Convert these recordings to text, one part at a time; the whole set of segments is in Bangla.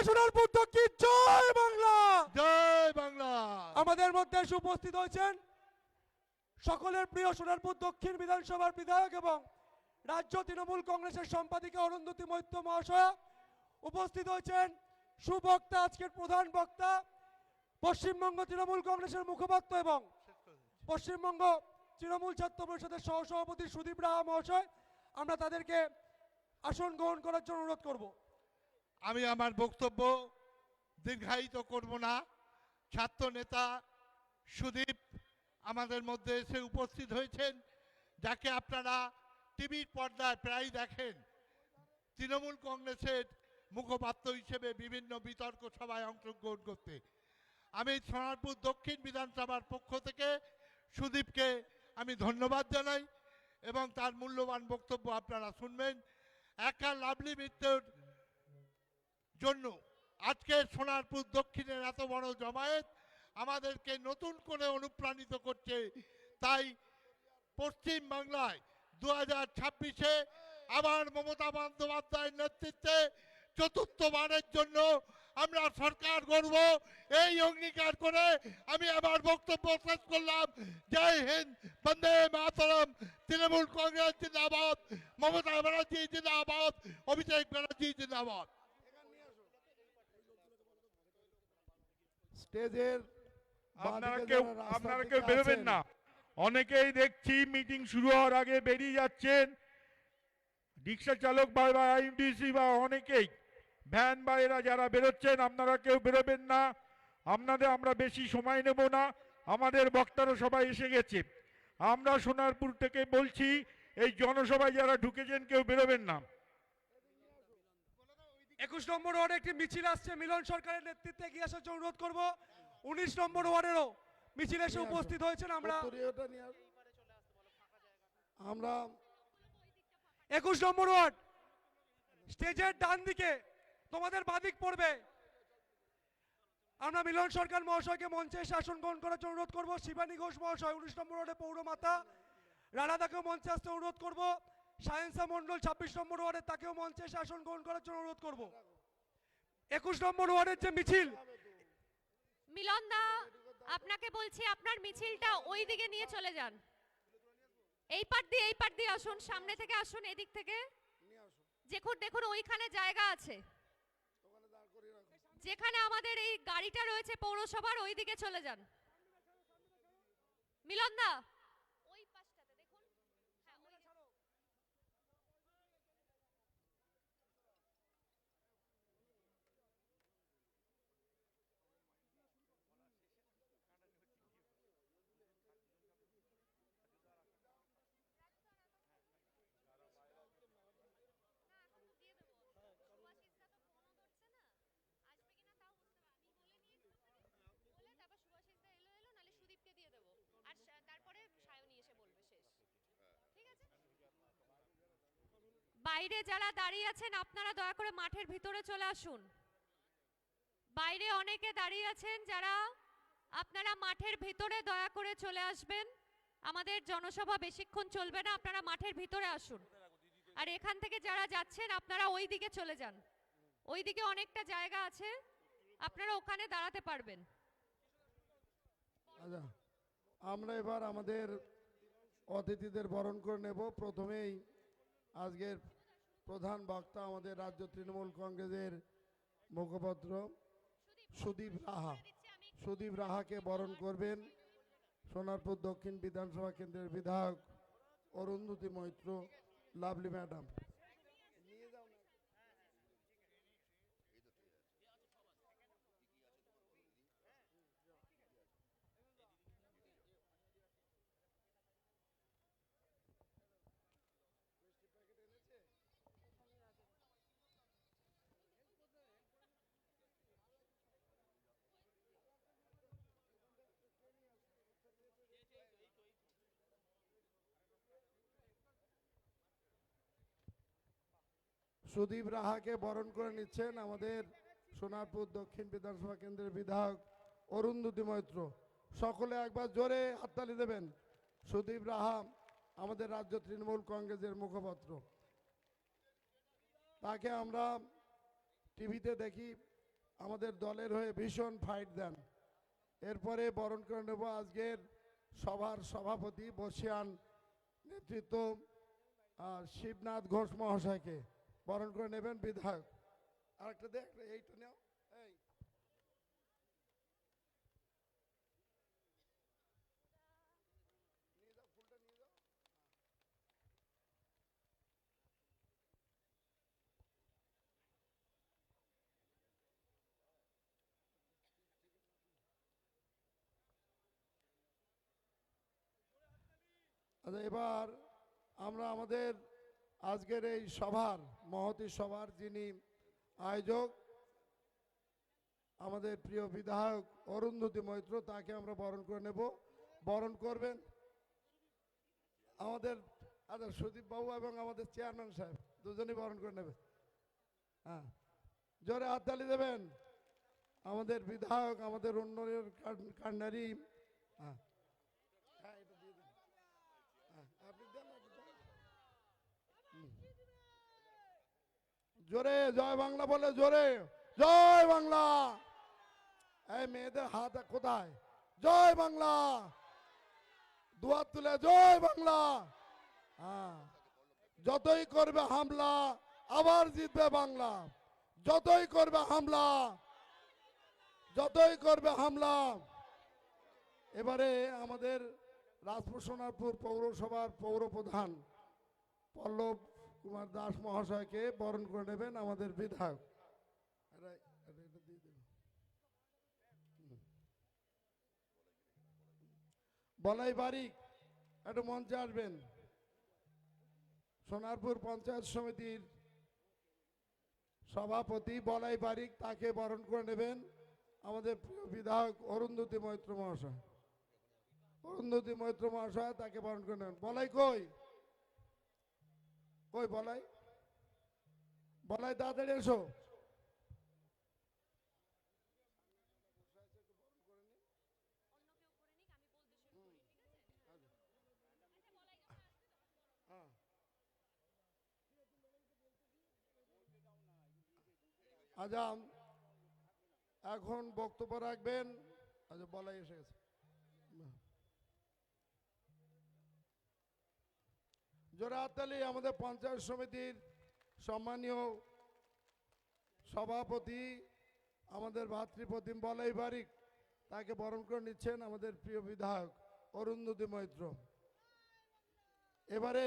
সোনারপুর দক্ষিণ জয় বাংলা। জয় বাংলা। আমাদের মধ্যে এসে উপস্থিত হয়েছেন সকলের প্রিয় সোনারপুর দক্ষিণ বিধানসভার বিধায়ক এবং রাজ্য তৃণমূল কংগ্রেসের সম্পাদিকা অরুন্ধতী মৈত্র মহাশয়া। উপস্থিত হয়েছেন সুবক্তা, আজকের প্রধান বক্তা পশ্চিমবঙ্গ তৃণমূল কংগ্রেসের মুখপাত্র এবং পশ্চিমবঙ্গ তৃণমূল ছাত্র পরিষদের সহসভাপতি সুদীপ রাহা মহাশয়। আমরা তাদেরকে আসন গ্রহণ করার জন্য অনুরোধ করব। আমি আমার বক্তব্য দীর্ঘায়িত করব না। ছাত্র নেতা সুদীপ আমাদের মধ্যে এসে উপস্থিত হয়েছেন, যাকে আপনারা টিভির পর্দায় প্রায় দেখেন তৃণমূল কংগ্রেসের মুখপাত্র হিসেবে বিভিন্ন বিতর্ক সভায় অংশগ্রহণ করতে। আমি সোনারপুর দক্ষিণ বিধানসভার পক্ষ থেকে সুদীপকে আমি ধন্যবাদ জানাই এবং তার মূল্যবান বক্তব্য আপনারা শুনবেন। একা লাভলি মৃত্যুর জন্য আজকে সোনারপুর দক্ষিণের এত বড় জমায়েত আমাদেরকে নতুন করে অনুপ্রাণিত করছে। তাই পশ্চিম বাংলায় 2026-এ আবার মমতা বন্দ্যোপাধ্যায়ের নেতৃত্বে চতুর্থবারের জন্য আমরা সরকার গড়ব, এই অঙ্গীকার করে আমি আমার বক্তব্য শেষ করলাম। জয় হিন্দ, বন্দে মাতরম। তৃণমূল কংগ্রেস জিন্দাবাদ, মমতা ব্যানার্জি জিন্দাবাদ, অভিষেক ব্যানার্জি জিন্দাবাদ। স্টেজের আপনারা কেউ বেরোবেন না। অনেকেই দেখছি মিটিং শুরু হওয়ার আগে বেরিয়ে যাচ্ছেন। রিক্সা চালক বা আইএমডিসি বা অনেকেই ভ্যান বা এরা যারা বেরোচ্ছেন, আপনারা কেউ বেরোবেন না। আমরা বেশি সময় নেব না, আমাদের বক্তারা সবাই এসে গেছে। আমরা সোনারপুর থেকে বলছি, এই জনসভায় যারা ঢুকেছেন কেউ বেরোবেন না। 21 নম্বর ওয়ার্ডে একটি মিছিল আসছে, মিলন সরকারের নেতৃত্বে এগিয়ে আসার জন্য অনুরোধ করব। 19 নম্বর ওয়ার্ডেরও মিছিল এসে উপস্থিত হয়েছেন। আমরা 21 নম্বর ওয়ার্ড স্টেজের ডান দিকে তোমাদের বাদিক পড়বে। আমরা মিলন সরকার মহাশয়কে মঞ্চে এসে আসন গ্রহণ করার জন্য অনুরোধ করব। শিবানী ঘোষ মহাশয় 19 নম্বর ওয়ার্ডে পৌরমাতা, রানাদাকেও মঞ্চে আসতে অনুরোধ করব। সায়েন্সা মন্ডল 26 নম্বর ওয়ার্ডে, তাকেও মঞ্চে এসে আসন গ্রহণ করার জন্য অনুরোধ করব। 21 নম্বর ওয়ার্ডের যে মিছিল, মিলন দা আপনাকে বলছি আপনার মিছিলটা ওই দিকে নিয়ে চলে যান। এই পার দিয়ে আসুন, সামনে থেকে আসুন, এদিক থেকে দেখুন ওইখানে জায়গা আছে, যেখানে আমাদের এই গাড়িটা রয়েছে পৌরসভার, ওই দিকে চলে যান। মিলন দা ওই পাশটাতে দেখুন। হ্যাঁ, ওই বাইরে যারা দাঁড়িয়ে আছেন আপনারা দয়া করে মাঠের ভিতরে চলে আসুন। বাইরে অনেকে দাঁড়িয়ে আছেন, যারা আপনারা মাঠের ভিতরে দয়া করে চলে আসবেন। আমাদের জনসভা বেশিক্ষণ চলবে না, আপনারা মাঠের ভিতরে আসুন। আর এখান থেকে যারা যাচ্ছেন আপনারা ওই দিকে চলে যান, ওই দিকে অনেকটা জায়গা আছে, আপনারা ওখানে দাঁড়াতে পারবেন। আচ্ছা, আমরা এবার আমাদের অতিথিদের বরণ করে নেব। প্রথমেই আজকের প্রধান বক্তা আমাদের রাজ্য তৃণমূল কংগ্রেসের মুখপাত্র সুদীপ রাহাকে বরণ করবেন সোনারপুর দক্ষিণ বিধানসভা কেন্দ্রের বিধায়ক অরুন্ধতী মৈত্র লাভলি ম্যাডাম। সুদীপ রাহাকে বরণ করে নিচ্ছেন আমাদের সোনারপুর দক্ষিণ বিধানসভা কেন্দ্রের বিধায়ক অরুন্ধতী মৈত্র। সকলে একবার জোরে হাততালি দেবেন। সুদীপ রাহা আমাদের রাজ্য তৃণমূল কংগ্রেসের মুখপাত্র। তাকে আমরা টিভিতে দেখি, আমাদের দলের হয়ে ভীষণ ফাইট দেন। এরপরে বরণ করে নেব আজকের সভার সভাপতি বর্ষিয়ান নেতৃত্ব শিবনাথ ঘোষ মহাশয়কে বরণ করে নেবেন বিধায়ক। আরেকটা দেখ, এইটা নেও। এই আচ্ছা, এবার আমরা আমাদের আজকের এই সভার মহতী সভার যিনি আয়োজক আমাদের প্রিয় বিধায়ক অরুন্ধতী মৈত্র, তাকে আমরা বরণ করে নেব। বরণ করবেন আমাদের সুদীপ বাবু এবং আমাদের চেয়ারম্যান সাহেব, দুজনই বরণ করে নেবে। হ্যাঁ, জোরে হাততালি দেবেন। আমাদের বিধায়ক, আমাদের উন্নয়নের কান্ডারি। হ্যাঁ, এটা দিয়ে দিন। আপনি দেন, জোরে জয় বাংলা বলে, জোরে জয় বাংলা। এই মেয়েদের হাত কোথায়? জয় বাংলা, দুয়ার তুলে জয় বাংলা। হ্যাঁ, যতই করবে হামলা আবার জিতবে বাংলা। যতই করবে হামলা, যতই করবে হামলা। এবারে আমাদের রাজপুর সোনারপুর পৌরসভার পৌর প্রধান পল্লব কুমার দাস মহাশয়কে বরণ করে নেবেন আমাদের বিধায়ক। বলাই বারিক একটু মঞ্চে আসবেন। সোনারপুর পঞ্চায়েত সমিতির সভাপতি বলাই বারিক, তাকে বরণ করে নেবেন আমাদের প্রিয় বিধায়ক অরুন্ধতী মৈত্র মহাশয়। অরুন্ধতী মৈত্র মহাশয়, তাকে বরণ করে নেবেন। বলাই কই? কই বলাই? বলাই তাড়াতাড়ি এসো। আজাম এখন বক্তব্য রাখবেন। আচ্ছা, বলাই এসে গেছে। জোরে হাততালি আমাদের পঞ্চায়েত সমিতির সম্মানীয় সভাপতি আমাদের ভাতৃপ্রতিম বলাই বারিক, তাকে বরণ করে নিচ্ছেন আমাদের প্রিয় বিধায়ক অরুন্ধতী মৈত্র। এবারে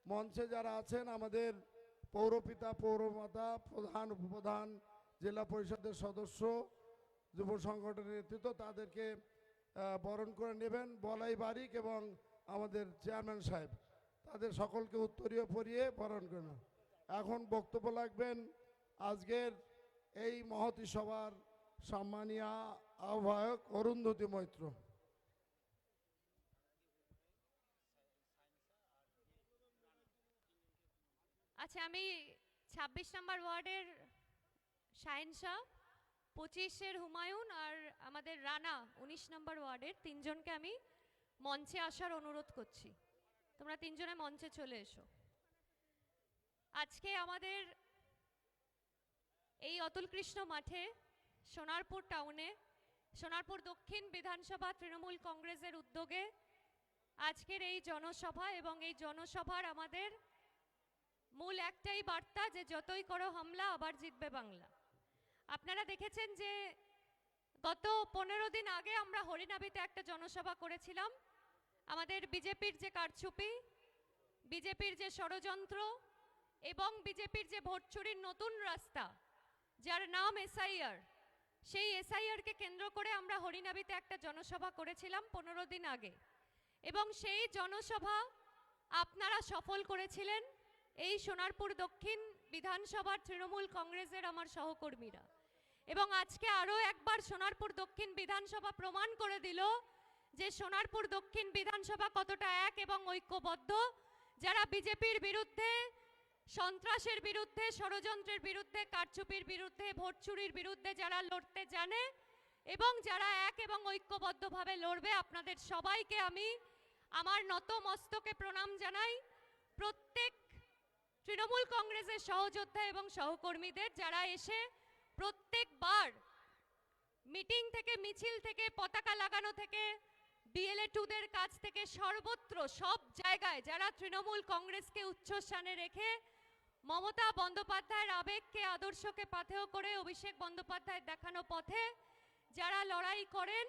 মঞ্চে যারা আছেন আমাদের পৌরপিতা, পৌরমাতা, প্রধান, উপপ্রধান, জেলা পরিষদের সদস্য, যুব সংগঠনের নেতৃত্ব, তাদেরকে বরণ করে নেবেন বলাই বারিক এবং আমাদের চেয়ারম্যান সাহেব। তাদের সকলকে উত্তরীয় পরিয়ে বরণ করেন। এখন বক্তব্য রাখবেন আজকের এই মহতী সভার সম্মানীয় আহ্বায়ক অরুন্ধতী মৈত্র। আচ্ছা, আমি ২৬ নম্বর ওয়ার্ডের শাহিন শাহ, ২৫-এর হুমায়ুন আর আমাদের রানা ১৯ নম্বর ওয়ার্ডের তিনজনকে আমি মঞ্চে আসার অনুরোধ করছি। তোমরা তিনজনে মঞ্চে চলে এসো। আজকে আমাদের এই অতুল কৃষ্ণ মাঠে সোনারপুর টাউনে সোনারপুর দক্ষিণ বিধানসভা তৃণমূল কংগ্রেসের উদ্যোগে আজকের এই জনসভা, এবং এই জনসভার আমাদের মূল একটাই বার্তা যে যতই করো হামলা আবার জিতবে বাংলা। আপনারা দেখেছেন যে গত 15 দিন আগে আমরা হরিনাবিতে একটা জনসভা করেছিলাম। আমাদের বিজেপির যে কারচুপি, বিজেপির যে ষড়যন্ত্র এবং বিজেপির যে ভোট চুরির নতুন রাস্তা, যার নাম এসআইআর, সেই এসআইআরকে কেন্দ্র করে আমরা হরিনাবিতে একটা জনসভা করেছিলাম 15 দিন আগে, এবং সেই জনসভা আপনারা সফল করেছিলেন এই সোনারপুর দক্ষিণ বিধানসভার তৃণমূল কংগ্রেসের আমার সহকর্মীরা। এবং আজকে আরও একবার সোনারপুর দক্ষিণ বিধানসভা প্রমাণ করে দিল যে সোনারপুর দক্ষিণ বিধানসভা কতটা এক এবং ঐক্যবদ্ধ। যারা বিজেপির বিরুদ্ধে, সন্ত্রাসের বিরুদ্ধে, ষড়যন্ত্রের বিরুদ্ধে, কারচুপির বিরুদ্ধে, ভোট চুরির বিরুদ্ধে যারা লড়তে জানে এবং যারা এক এবং ঐক্যবদ্ধভাবে লড়বে, আপনাদের সবাইকে আমি আমার নত মস্তকে প্রণাম জানাই। প্রত্যেক তৃণমূল কংগ্রেসের সহযোদ্ধা এবং সহকর্মীদের যারা এসে প্রত্যেকবার মিটিং থেকে, মিছিল থেকে, পতাকা লাগানো থেকে, BLA-2দের কাছ থেকে সর্বত্র সব জায়গায় যারা তৃণমূল কংগ্রেসকে উচ্চস্থানে রেখে মমতা বন্দ্যোপাধ্যায়ের আবেগকে, আদর্শকে পাথেয় করে অভিষেক বন্দ্যোপাধ্যায়ের দেখানো পথে যারা লড়াই করেন,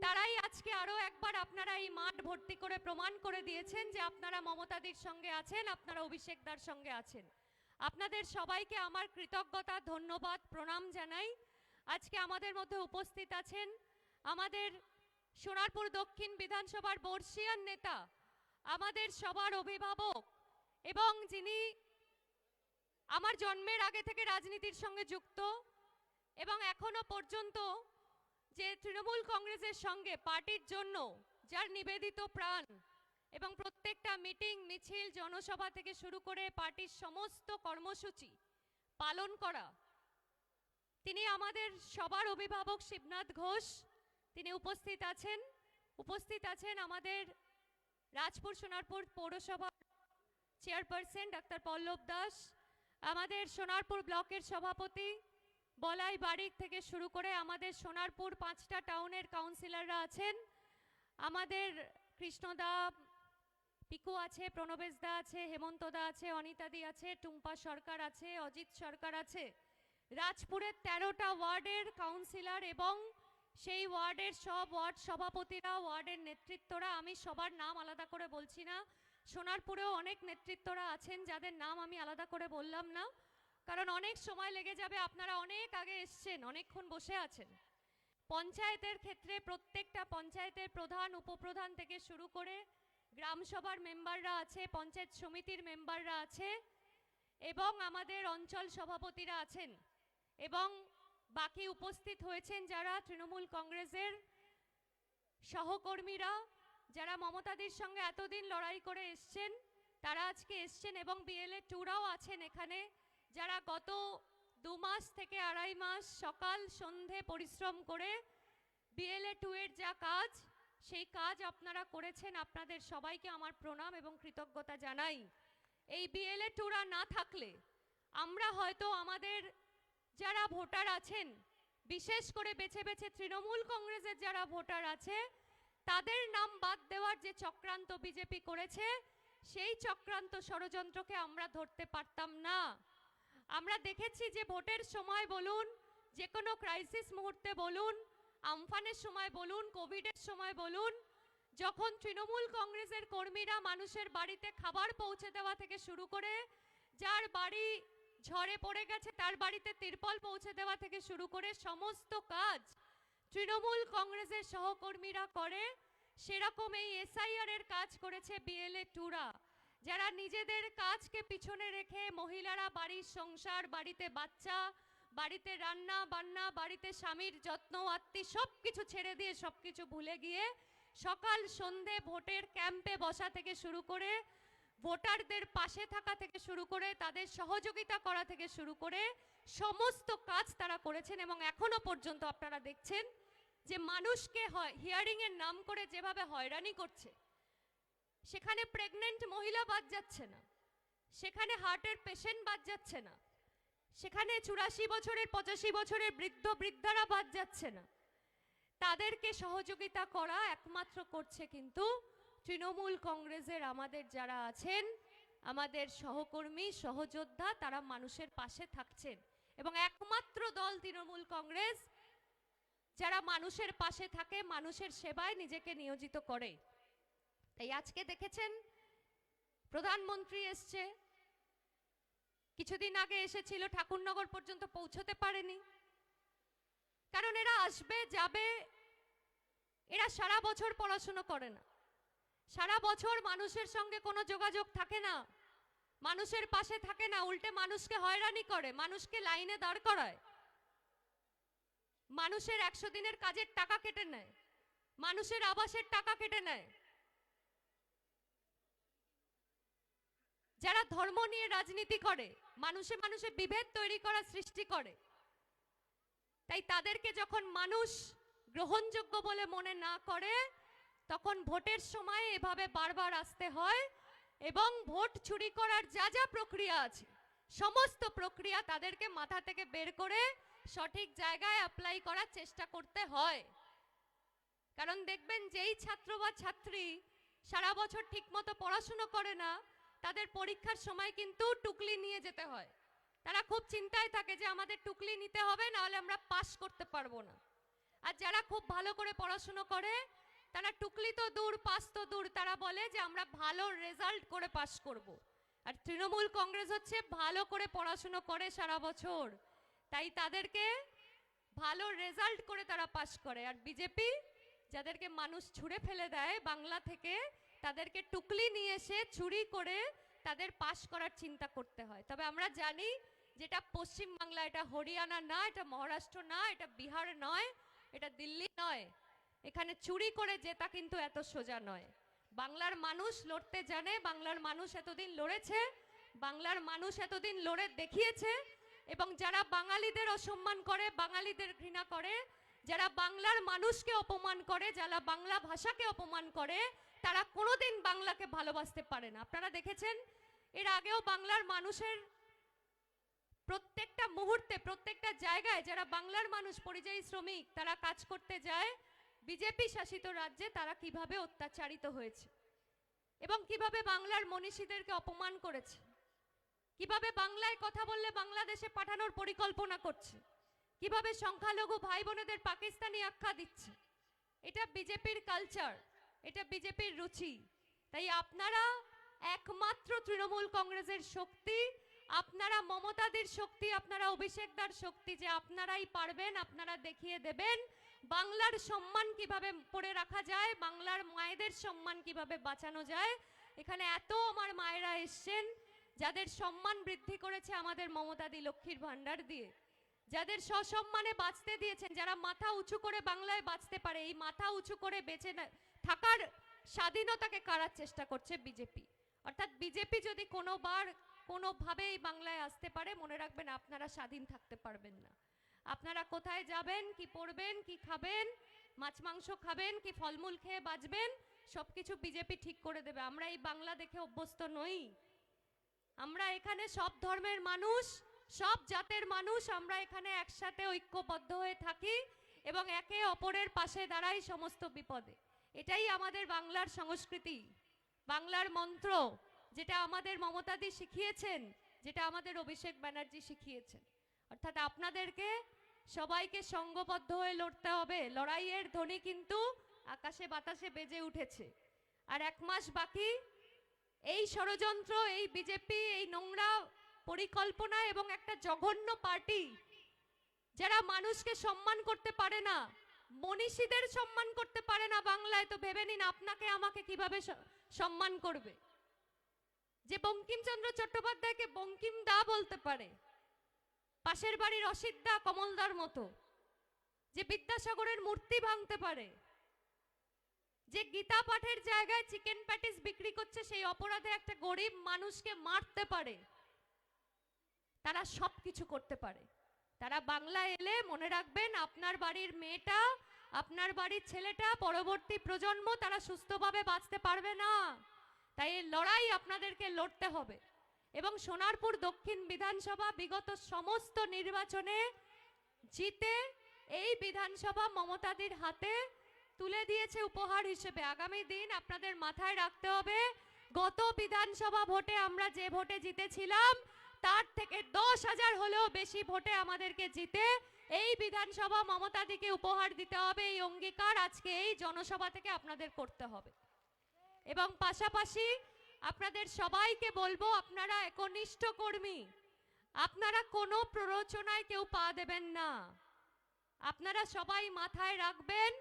তারাই আজকে আরো একবার আপনারা এই মাঠ ভর্তি করে প্রমাণ করে দিয়েছেন যে আপনারা মমতাদির সঙ্গে আছেন, আপনারা অভিষেকদার সঙ্গে আছেন। আপনাদের সবাইকে আমার কৃতজ্ঞতা, ধন্যবাদ, প্রণাম জানাই। আজকে আমাদের মধ্যে উপস্থিত আছেন আমাদের সোনারপুর দক্ষিণ বিধানসভার বর্ষিয়ান নেতা, আমাদের সবার অভিভাবক এবং যিনি আমার জন্মের আগে থেকে রাজনীতির সঙ্গে যুক্ত এবং এখনো পর্যন্ত যে তৃণমূল কংগ্রেসের সঙ্গে পার্টির জন্য যার নিবেদিত প্রাণ এবং প্রত্যেকটা মিটিং, মিছিল, জনসভা থেকে শুরু করে পার্টির সমস্ত কর্মসূচি পালন করা, তিনি আমাদের সবার অভিভাবক শিবনাথ ঘোষ। তিনি উপস্থিত আছেন। উপস্থিত আছেন আমাদের রাজপুর সোনারপুর পৌরসভা চেয়ারপারসন ডাক্তার পল্লব দাস, আমাদের সোনারপুর ব্লকের সভাপতি বলাই বারিক থেকে শুরু করে আমাদের সোনারপুর 5টা টাউনের কাউন্সিলররা আছেন, আমাদের কৃষ্ণদা, পিকু আছে, প্রণবেশ দা আছে, হেমন্ত দা আছে, অনিতাদি আছে, টুম্পা সরকার আছে, অজিত সরকার আছে, রাজপুরের 13টা ওয়ার্ডের কাউন্সিলর এবং সেই ওয়ার্ডের সব ওয়ার্ড সভাপতিরা, ওয়ার্ডের নেতৃত্বরা, আমি সবার নাম আলাদা করে বলছি না। সোনারপুরেও অনেক নেতৃত্বরা আছেন যাদের নাম আমি আলাদা করে বললাম না, কারণ অনেক সময় লেগে যাবে। আপনারা অনেক আগে এসছেন, অনেকক্ষণ বসে আছেন। পঞ্চায়েতের ক্ষেত্রে প্রত্যেকটা পঞ্চায়েতের প্রধান, উপপ্রধান থেকে শুরু করে গ্রাম সভার মেম্বাররা আছে, পঞ্চায়েত সমিতির মেম্বাররা আছে এবং আমাদের অঞ্চল সভাপতিরা আছেন এবং বাকি উপস্থিত হয়েছেন যারা তৃণমূল কংগ্রেসের সহকর্মীরা, যারা মমতাদির সঙ্গে এতদিন লড়াই করে এসছেন, তারা আজকে এসছেন এবং BLA-2রাও আছেন এখানে, যারা গত 2 মাস থেকে 2.5 মাস সকাল সন্ধে পরিশ্রম করে BLA-2-এর যা কাজ, সেই কাজ আপনারা করেছেন। আপনাদের সবাইকে আমার প্রণাম এবং কৃতজ্ঞতা জানাই। এই BLA-2রা না থাকলে আমরা হয়তো আমাদের যারা ভোটার আছেন, বিশেষ করে বেছে বেছে তৃণমূল কংগ্রেসের যারা ভোটার আছে, তাদের নাম বাদ দেওয়ার যে চক্রান্ত বিজেপি করেছে, সেই চক্রান্ত ষড়যন্ত্রকে আমরা ধরতে পারতাম না। আমরা দেখেছি যে ভোটের সময় বলুন, যে কোনো ক্রাইসিস মুহূর্তে বলুন, আমফানের সময় বলুন, কোভিডের সময় বলুন, যখন তৃণমূল কংগ্রেসের কর্মীরা মানুষের বাড়িতে খাবার পৌঁছে দেওয়া থেকে শুরু করে, যার বাড়ি ঝড়ে পড়ে গেছে তার বাড়িতে তিরপল পৌঁছে দেওয়া থেকে শুরু করে সমস্ত কাজ তৃণমূল কংগ্রেসের সহকর্মীরা করে, সেরকম এই SIR এর কাজ করেছে BLA-2রা, যারা নিজেদের কাজকে পিছনে রেখে মহিলারা বাড়ির সংসার, বাড়িতে বাচ্চা, বাড়িতে রান্না বান্না, বাড়িতে স্বামীর যত্ন আত্মি সবকিছু ছেড়ে দিয়ে, সবকিছু ভুলে গিয়ে সকাল সন্ধে ভোটের ক্যাম্পে বসা থেকে শুরু করে, ভোটারদের পাশে থাকা থেকে শুরু করে, তাদের সহযোগিতা করা থেকে শুরু করে সমস্ত কাজ তারা করেছেন। এবং এখনো পর্যন্ত আপনারা দেখছেন যে মানুষকে হিয়ারিং এর নাম করে যেভাবে হয়রানি করছে, সেখানে প্রেগনেন্ট মহিলা বাদ যাচ্ছে না, সেখানে হার্টের পেশেন্ট বাদ যাচ্ছে না, সেখানে 84 বছরের 85 বছরের বৃদ্ধ বৃদ্ধারা বাদ যাচ্ছে না। তাদেরকে সহযোগিতা করা একমাত্র করছে কিন্তু তৃণমূল কংগ্রেসের আমাদের যারা আছেন, আমাদের সহকর্মী, সহযোদ্ধা, তারা মানুষের পাশে থাকছেন এবং একমাত্র দল তৃণমূল কংগ্রেস যারা মানুষের পাশে থাকে, মানুষের সেবায় নিজেকে নিয়োজিত করে। তাই আজকে দেখেছেন প্রধানমন্ত্রী এসছে, কিছুদিন আগে এসেছিল, ঠাকুরনগর পর্যন্ত পৌঁছতে পারেনি, কারণ এরা আসবে যাবে, এরা সারা বছর পড়াশুনো করে না, সারা বছর মানুষের সঙ্গে কোনো যোগাযোগ থাকে না, মানুষের পাশে থাকে না, উল্টে মানুষকে হয়রানি করে, মানুষকে লাইনে দাঁড় করায়, মানুষের 100 দিনের কাজের টাকা কেটে নেয়, মানুষের আবাসের টাকা কেটে নেয়। যারা ধর্ম নিয়ে রাজনীতি করে, মানুষে মানুষে বিভেদ তৈরি করা, সৃষ্টি করে, তাই তাদেরকে যখন মানুষ গ্রহণযোগ্য বলে মনে না করে, তখন ভোটের সময় এভাবে বারবার আসতে হয় এবং ভোট চুরি করার যা যা প্রক্রিয়া আছে, সমস্ত প্রক্রিয়া তাদেরকে মাথা থেকে বের করে সঠিক জায়গায় অ্যাপ্লাই করার চেষ্টা করতে হয়। কারণ দেখবেন যেই ছাত্র বা ছাত্রী সারা বছর ঠিকমতো পড়াশুনো করে না, তাদের পরীক্ষার সময় কিন্তু টুকলি নিয়ে যেতে হয়। তারা খুব চিন্তায় থাকে যে আমাদের টুকলি নিতে হবে, নাহলে আমরা পাস করতে পারবো না। আর যারা খুব ভালো করে পড়াশুনো করে, তারা টুকলি তো দূর, পাস তো দূর, তারা বলে যে আমরা ভালো রেজাল্ট করে পাস করব। আর তৃণমূল কংগ্রেস হচ্ছে ভালো করে পড়াশুনো করে সারা বছর, তাই তাদেরকে ভালো রেজাল্ট করে তারা পাস করে। আর বিজেপি যাদেরকে মানুষ ছুঁড়ে ফেলে দেয় বাংলা থেকে, তাদেরকে টুকলি নিয়ে এসে চুরি করে তাদের পাস করার চিন্তা করতে হয়। তবে আমরা জানি যেটা পশ্চিম বাংলা, এটা হরিয়ানা না, এটা মহারাষ্ট্র না, এটা বিহার নয়, এটা দিল্লি নয়। এখানে চুরি করে জেতা কিন্তু এত সোজা নয়। বাংলার মানুষ লড়তে জানে, বাংলার মানুষ এতদিন লড়েছে, বাংলার মানুষ এতদিন লড়ে দেখিয়েছে। এবং যারা বাঙালিদের অসম্মান করে, বাঙালিদের ঘৃণা করে, যারা বাংলার মানুষকে অপমান করে, যারা বাংলা ভাষাকে অপমান করে, তারা কোনোদিন বাংলাকে ভালোবাসতে পারে না। আপনারা দেখেছেন এর আগেও বাংলার মানুষের প্রত্যেকটা মুহূর্তে, প্রত্যেকটা জায়গায় যারা বাংলার মানুষ, পরিযায়ী শ্রমিক, তারা কাজ করতে যায় বিজেপি শাসিত রাজ্যে, তারা কিভাবে অত্যাচারিত হয়েছে এবং কিভাবে বাংলার মনীষীদেরকে অপমান করেছে, কিভাবে বাংলায় কথা বললে বাংলাদেশে পাঠানোর পরিকল্পনা করছে, কিভাবে সংখ্যালঘু ভাই বোনেদের পাকিস্তানি আখ্যা দিচ্ছে। এটা বিজেপির কালচার, এটা বিজেপির রুচি। তাই আপনারা একমাত্র তৃণমূল কংগ্রেসের শক্তি, আপনারা মমতাদের শক্তি, আপনারা অভিষেকদার শক্তি, যে আপনারাই পারবেন, আপনারা দেখিয়ে দেবেন বাংলার সম্মান কিভাবে পড়ে রাখা যায়, বাংলার মায়েদের সম্মান কিভাবে বাঁচানো যায়। এখানে এত আমার মায়েরা এসছেন যাদের সম্মান বৃদ্ধি করেছে আমাদের মমতাদি লক্ষ্মীর ভান্ডার দিয়ে, যাদের সসম্মানে বাঁচতে দিয়েছেন, যারা মাথা উঁচু করে বাংলায় বাঁচতে পারে। এই মাথা উঁচু করে বেঁচে থাকার স্বাধীনতাকে কাড়ার চেষ্টা করছে বিজেপি। অর্থাৎ বিজেপি যদি কোনোভাবে এই বাংলায় আসতে পারে, মনে রাখবেন আপনারা স্বাধীন থাকতে পারবেন না। আপনারা কোথায় যাবেন, কি পড়বেন, কি খাবেন, মাছ মাংস খাবেন কি ফলমূল খেয়ে বাঁচবেন, সবকিছু বিজেপি ঠিক করে দেবে। আমরা এই বাংলা দেখে অভ্যস্ত নই। আমরা এখানে সব ধর্মের মানুষ, সব জাতের মানুষ, আমরা এখানে একসাথে ঐক্যবদ্ধ হয়ে থাকি এবং একে অপরের পাশে দাঁড়াই সমস্ত বিপদে। এটাই আমাদের বাংলার সংস্কৃতি, বাংলার মন্ত্র, যেটা আমাদের মমতাদি শিখিয়েছেন, যেটা আমাদের অভিষেক ব্যানার্জি শিখিয়েছেন। অর্থাৎ আপনাদেরকে সবাইকে সঙ্গবদ্ধ হয়ে লড়তে হবে। লড়াইয়ের ধ্বনি কিন্তু আকাশে বাতাসে বেজে উঠেছে। আর 1 মাস বাকি। এই ষড়যন্ত্র, এই বিজেপি, এই নোংরা পরিকল্পনা এবং একটা জঘন্য পার্টি যারা মানুষকে সম্মান করতে পারে না, মনীষীদের সম্মান করতে পারে না বাংলায়, তো ভেবে নিন আপনাকে আমাকে কিভাবে সম্মান করবে। যে বঙ্কিমচন্দ্র চট্টোপাধ্যায়কে বঙ্কিম দা বলতে পারে, পাশের বাড়ির অসিত দা, কমলদার মতো, যে বিদ্যাসাগরের মূর্তি ভাঙতে পারে, যে গীতা পাঠের জায়গায় চিকেন প্যাটিস বিক্রি করছে, সেই অপরাধে একটা গরিব মানুষকে মারতে পারে, তারা সবকিছু করতে পারে। তারা বাংলা এলে মনে রাখবেন আপনার বাড়ির মেয়েটা, আপনার বাড়ির ছেলেটা, পরবর্তী প্রজন্ম, তারা সুস্থভাবে বাঁচতে পারবে না। তাই এই লড়াই আপনাদেরকে লড়তে হবে। এবং সোনারপুর দক্ষিণ বিধানসভা বিগত সমস্ত নির্বাচনে জিতে এই বিধানসভা মমতাদির হাতে তুলে দিয়েছে উপহার হিসেবে। আগামী দিন আপনাদের মাথায় রাখতে হবে, গত বিধানসভা ভোটে আমরা যে ভোটে জিতেছিলাম তার থেকে 10,000 হলেও বেশি ভোটে আমাদেরকে জিতে এই বিধানসভা মমতাদিকে উপহার দিতে হবে। এই অঙ্গীকার আজকে এই জনসভা থেকে আপনাদের করতে হবে। এবং পাশাপাশি আপনাদের সবাইকে বলবো, আপনারা একনিষ্ঠ কর্মী, আপনারা কোনো প্ররোচনায় কেউ পা দেবেন না। আপনারা সবাই মাথায় রাখবেন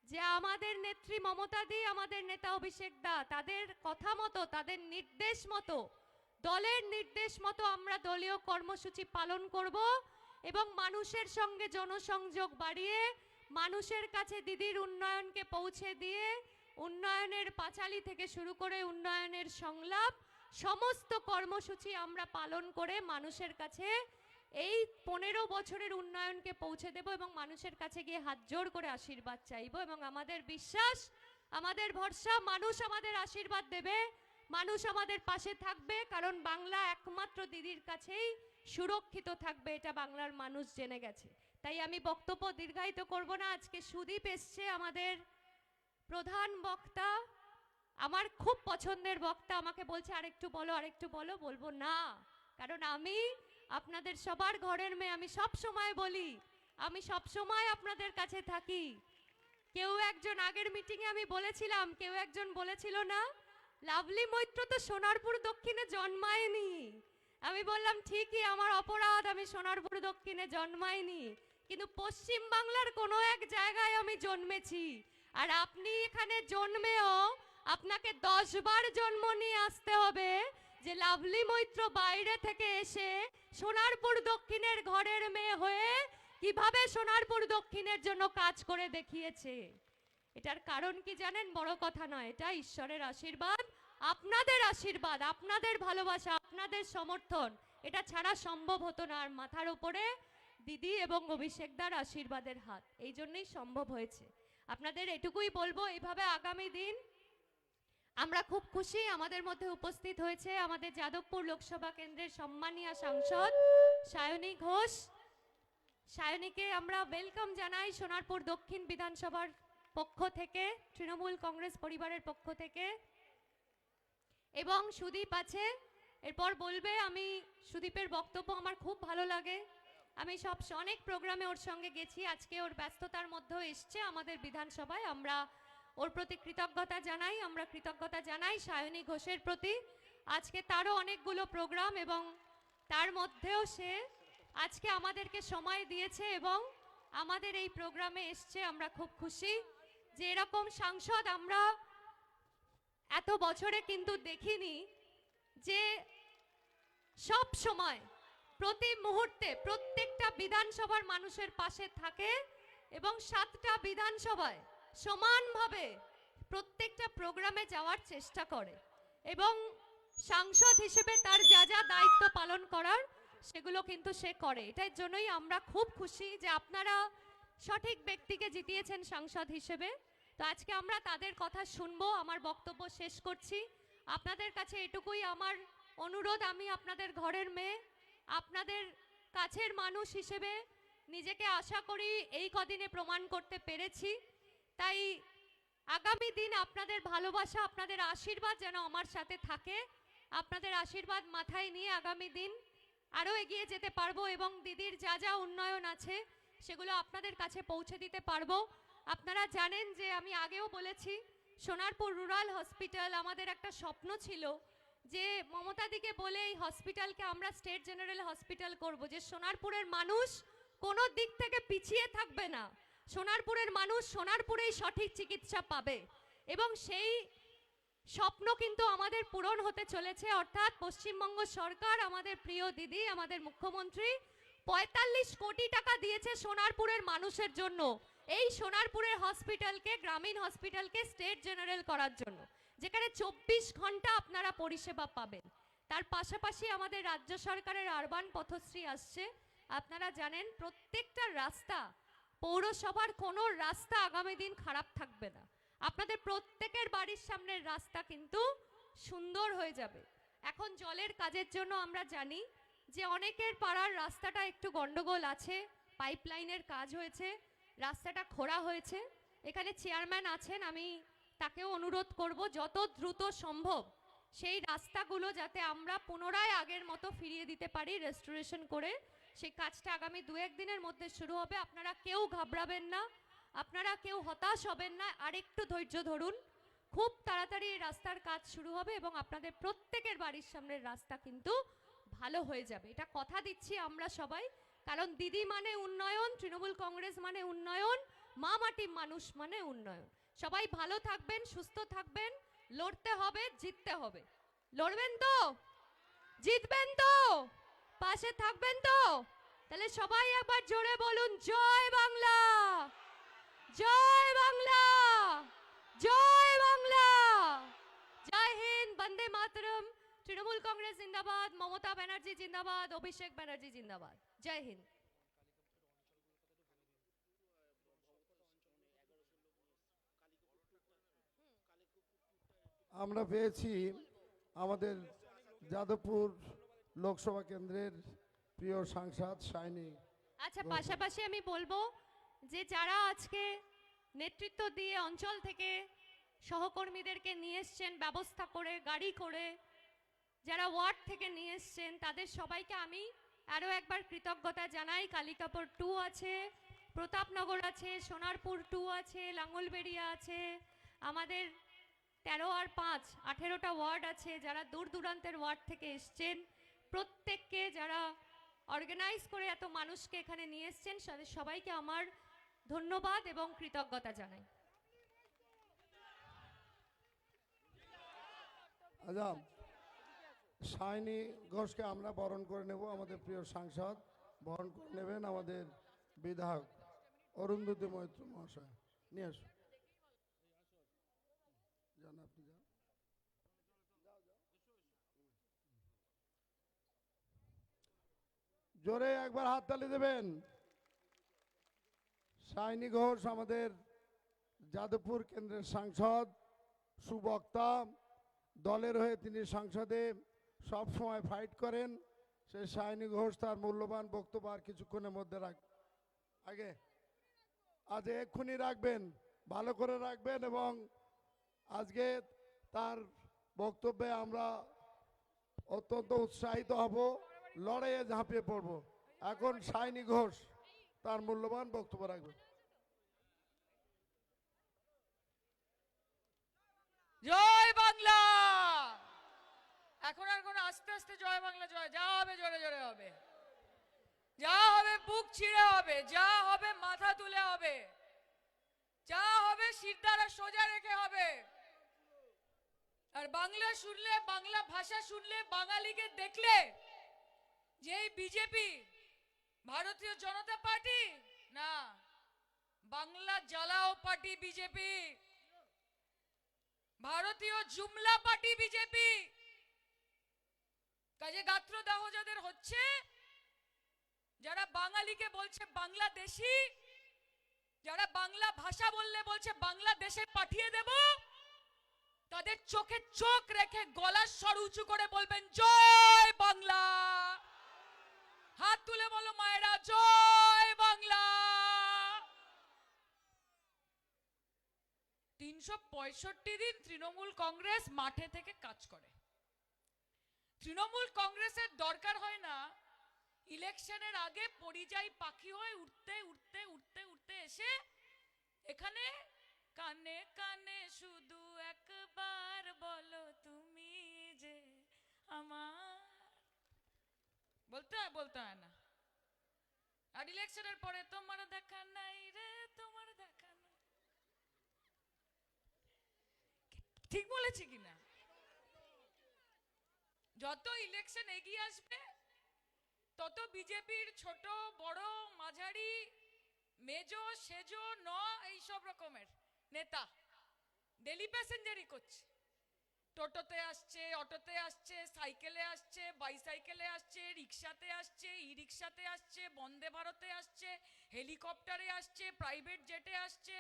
যে আমাদের নেত্রী মমতা দি, আমাদের নেতা অভিষেক দা, তাদের কথা মতো, তাদের নির্দেশ মতো, দলের নির্দেশ মতো আমরা দলীয় কর্মসূচি পালন করব এবং মানুষের সঙ্গে জনসংযোগ বাড়িয়ে, মানুষের কাছে দিদির উন্নয়নকে পৌঁছে দিয়ে, উন্নয়নের পাঁচালী থেকে শুরু করে উন্নয়নের সংলাপ, সমস্ত কর্মসূচি আমরা পালন করে মানুষের কাছে এই 15 বছরের উন্নয়নকে পৌঁছে দেব এবং মানুষের কাছে গিয়ে হাত জোড় করে আশীর্বাদ চাইব। এবং আমাদের বিশ্বাস, আমাদের ভরসা, মানুষ আমাদের আশীর্বাদ দেবে, মানুষ আমাদের পাশে থাকবে, কারণ বাংলা একমাত্র দিদির কাছেই সুরক্ষিত থাকবে, এটা বাংলার মানুষ জেনে গেছে। তাই আমি বক্তব্য দীর্ঘায়িত করব না। আজকে সুদীপ এসছে, আমাদের প্রধান বক্তা, আমার খুব পছন্দের বক্তা। আমাকে বলছে আরেকটু বলো, আরেকটু বলো। বলবো না, কারণ আমি আপনাদের সবার ঘরের মেয়ে। আমি সব সময় বলি, আমি সব সময় আপনাদের কাছে থাকি। কেউ একজন আগের মিটিংয়ে আমি বলেছিলাম, কেউ একজন বলেছিল না লাভলি মৈত্র তো সোনারপুর দক্ষিণে জন্মায়নি। আমি বললাম ঠিকই, আমার অপরাধ, আমি সোনারপুর দক্ষিণে জন্মাইনি, কিন্তু পশ্চিম বাংলার কোনো এক জায়গায় আমি জন্মেছি। আর আপনি এখানে জন্মেও আপনাকে 10 বার জন্ম নিয়ে আসতে হবে যে লাভলি মৈত্র বাইরে থেকে এসে সোনারপুর দক্ষিণের ঘরের মেয়ে হয়ে কিভাবে সোনারপুর দক্ষিণের জন্য কাজ করে দেখিয়েছে। এটার কারণ কি জানেন? বড় কথা নয়, এটা ঈশ্বরের আশীর্বাদ, আপনাদের আশীর্বাদ, আপনাদের ভালোবাসা, আপনাদের সমর্থন। এটা ছাড়া সম্ভব হতো না। আর মাথার উপরে দিদি এবং অভিষেকদার আশীর্বাদের হাত, এই জন্যই সম্ভব হয়েছে। আপনাদের এটুকুই বলবো, এইভাবে আগামী দিন আমরা খুব খুশি আমাদের মধ্যে উপস্থিত হয়েছে আমাদের যাদবপুর লোকসভা কেন্দ্রের সম্মানীয় সাংসদ সায়নী ঘোষ। সায়নীকে আমরা ওয়েলকাম জানাই সোনারপুর দক্ষিণ বিধানসভার পক্ষ থেকে, তৃণমূল কংগ্রেস পরিবারের পক্ষ থেকে। এবং সুদীপ আছে, এরপর বলবে। আমি সুদীপের বক্তব্য আমার খুব ভালো লাগে। আমি অনেক প্রোগ্রামে ওর সঙ্গে গেছি। আজকে ওর ব্যস্ততার মধ্যেও এসছে আমাদের বিধানসভায়। আমরা ওর প্রতি কৃতজ্ঞতা জানাই, আমরা কৃতজ্ঞতা জানাই সায়নী ঘোষের প্রতি। আজকে তারও অনেকগুলো প্রোগ্রাম, এবং তার মধ্যেও সে আজকে আমাদেরকে সময় দিয়েছে এবং আমাদের এই প্রোগ্রামে এসছে। আমরা খুব খুশি যে এরকম সাংসদ আমরা এত বছরে কিন্তু দেখিনি, যে সব সময় প্রতি মুহূর্তে প্রত্যেকটা বিধানসভার মানুষের পাশে থাকে এবং 7টা বিধানসভায় সমানভাবে প্রত্যেকটা প্রোগ্রামে যাওয়ার চেষ্টা করে, এবং সাংসদ হিসেবে তার যা যা দায়িত্ব পালন করার সেগুলো কিন্তু সে করে। এটার জন্যই আমরা খুব খুশি যে আপনারা সঠিক ব্যক্তিকে জিতিয়েছেন সাংসদ হিসেবে। তো আজকে আমরা তাদের কথা শুনবো। আমার বক্তব্য শেষ করছি। আপনাদের কাছে এটুকুই আমার অনুরোধ, আমি আপনাদের ঘরের মেয়ে, আপনাদের কাছের মানুষ হিসেবে নিজেকে আশা করি এই কদিনে প্রমাণ করতে পেরেছি। তাই আগামী দিন আপনাদের ভালোবাসা, আপনাদের আশীর্বাদ যেন আমার সাথে থাকে। আপনাদের আশীর্বাদ মাথায় নিয়ে আগামী দিন আরও এগিয়ে যেতে পারবো, এবং দিদির যা যা উন্নয়ন আছে সেগুলো আপনাদের কাছে পৌঁছে দিতে পারবো। আপনারা জানেন যে আমি আগেও বলেছি, সোনারপুর রুরাল হসপিটাল আমাদের একটা স্বপ্ন ছিল, যে মমতাদিকে বলে এই হসপিটালকে আমরা স্টেট জেনারেল হসপিটাল করব, যে সোনারপুরের মানুষ কোনো দিক থেকে পিছিয়ে থাকবে না, সোনারপুরের মানুষ সোনারপুরেই সঠিক চিকিৎসা পাবে। এবং সেই স্বপ্ন কিন্তু আমাদের পূরণ হতে চলেছে। অর্থাৎ পশ্চিমবঙ্গ সরকার, আমাদের প্রিয় দিদি, আমাদের মুখ্যমন্ত্রী 45 কোটি টাকা দিয়েছে সোনারপুরের মানুষের জন্য, এই সোনারপুরের হসপিটালকে, গ্রামীণ হসপিটালকে স্টেট জেনারেল করার জন্য, যেখানে 24 ঘন্টা আপনারা পরিষেবা পাবেন। তার পাশাপাশি আমাদের রাজ্য সরকারের আরবান পথশ্রী আসছে। আপনারা জানেন প্রত্যেকটা রাস্তা, পৌরসভার কোনো রাস্তা আগামী দিন খারাপ থাকবে না। আপনাদের প্রত্যেকের বাড়ির সামনের রাস্তা কিন্তু সুন্দর হয়ে যাবে। এখন জলের কাজের জন্য আমরা জানি যে অনেকের পাড়ার রাস্তাটা একটু গন্ডগোল আছে, পাইপলাইনের কাজ হয়েছে, রাস্তাটা খোঁড়া হয়েছে। এখানে চেয়ারম্যান আছেন, আমি তাকেও অনুরোধ করব যত দ্রুত সম্ভব সেই রাস্তাগুলো যাতে আমরা পুনরায় আগের মতো ফিরিয়ে দিতে পারি, রেস্টোরেশন করে। সেই কাজটা আগামী 2-1 দিনের মধ্যে শুরু হবে। আপনারা কেউ ঘাবড়াবেন না, আপনারা কেউ হতাশ হবেন না, আর একটু ধৈর্য ধরুন। খুব তাড়াতাড়ি এই রাস্তার কাজ শুরু হবে এবং আপনাদের প্রত্যেকের বাড়ির সামনের রাস্তা কিন্তু ভালো হয়ে যাবে, এটা কথা দিচ্ছি আমরা সবাই। কারণ দিদি মানে উন্নয়ন, তৃণমূল কংগ্রেস মানে উন্নয়ন, মা মাটি মানুষ মানে উন্নয়ন। সবাই ভালো থাকবেন, সুস্থ থাকবেন, লড়তে হবে, জিততে হবে। লড়বেন তো? জিতবেন তো? পাশে থাকবেন তো? তাহলে সবাই একবার জোরে বলুন, জয় বাংলা, জয় বাংলা, জয় বাংলা, জয় হিন্দ, বন্দে মাতরম। তৃণমূল কংগ্রেস জিন্দাবাদ, মমতা ব্যানার্জি জিন্দাবাদ, অভিষেক ব্যানার্জি জিন্দাবাদ। জয় হিন্দ। আমরা পেয়েছি আমাদের যাদবপুর লোকসভা কেন্দ্রের প্রিয় সাংসদ শাইনি আচ্ছা, পাশাপাশি আমি বলবো যে যারা আজকে নেতৃত্ব দিয়ে অঞ্চল থেকে সহকর্মীদেরকে নিয়ে এসছেন ব্যবস্থা করে, গাড়ি করে, যারা ওয়ার্ড থেকে নিয়ে এসছেন, তাদের সবাইকে আমি আরও একবার কৃতজ্ঞতা জানাই। কালিকাপুর 2 আছে, প্রতাপনগর আছে, সোনারপুর 2 আছে, লাঙ্গলবেড়িয়া আছে, আমাদের 13 আর 5 18টা ওয়ার্ড আছে। যারা দূর দূরান্তের ওয়ার্ড থেকে এসছেন প্রত্যেককে, যারা অর্গানাইজ করে এত মানুষকে এখানে নিয়ে এসছেন, তাদের সবাইকে আমার ধন্যবাদ এবং কৃতজ্ঞতা জানাই। আচ্ছা, শাইনি ঘোষকে আমরা বরণ করে নেব। আমাদের প্রিয় সাংসদ বরণ করে নেবেন আমাদের বিধায়ক অরুন্ধতী মৈত্র মহাশয়। নিয়ে আসুন, যান আপনি যান। জোরে একবার হাততালি দেবেন। শাইনি ঘোষ আমাদের যাদবপুর কেন্দ্রের সাংসদ, সুবক্তা, দলের হয়ে তিনি সংসদে সব সময় ফাইট করেন। সেই শাইনি ঘোষ তার মূল্যবান বক্তব্য আর কিছুক্ষণের মধ্যে আগে আজ এক্ষুনি রাখবেন, ভালো করে রাখবেন, এবং আজকে তার বক্তব্যে আমরা অত্যন্ত উৎসাহিত হব, লড়াইয়ে ঝাঁপিয়ে পড়ব। এখন শাইনি ঘোষ তার মূল্যবান বক্তব্য রাখবেন। জয় বাংলা। এখন আর কোন আস্তে আস্তে জয় বাংলা, জয় যা হবে জোরে জোরে হবে, যা হবে বুক ছিঁড়ে হবে, যা হবে মাথা তুলে হবে, যা হবে শিরদাঁড়া সোজা রেখে হবে। আর বাংলা শুনলে, বাংলা ভাষা শুনলে, বাঙালিকে দেখলে যে এই বিজেপি, ভারতীয় জনতা পার্টি না, বাংলা জ্বালাও পার্টি বিজেপি, ভারতীয় জুমলা পার্টি বিজেপি। কাজে গাত্রদাহ যাদের হচ্ছে, যারা বাঙালিকে বলছে বাংলাদেশি, যারা বাংলা ভাষা বললে বলছে বাংলাদেশে পাঠিয়ে দেব, তাদের চোখে চোখ রেখে গলার স্বর উঁচু করে বলবেন জয় বাংলা। হাত তুলে বলো মায়েরা জয় বাংলা। 365 দিন তৃণমূল কংগ্রেস মাঠে থেকে কাজ করে। তৃণমূল কংগ্রেসের দরকার হয় না ইলেকশনের আগে পরিযায়ী পাখি হয়ে উঠতে উঠতে উঠতে উঠতে এসে এখানে কানে কানে শুধু একবার বলো তুমি যে আমার, বলতে হয় না। আর ইলেকশনের পরে তোমার দেখা নাই রে, তোমার দেখা নাই। ঠিক বলেছি কিনা? যত ইলেকশন এগিয়ে আসবে তত বিজেপির ছোট বড় মাঝারি মেজো সেজো ন এইসব রকমের নেতা ডেলি প্যাসেঞ্জারই করছে। টোটোতে আসছে, অটোতে আসছে, সাইকেলে আসছে, বাইসাইকেলে আসছে, রিক্সাতে আসছে, ই রিক্সাতে আসছে, বন্দে ভারতে আসছে, হেলিকপ্টারে আসছে, প্রাইভেট জেটে আসছে,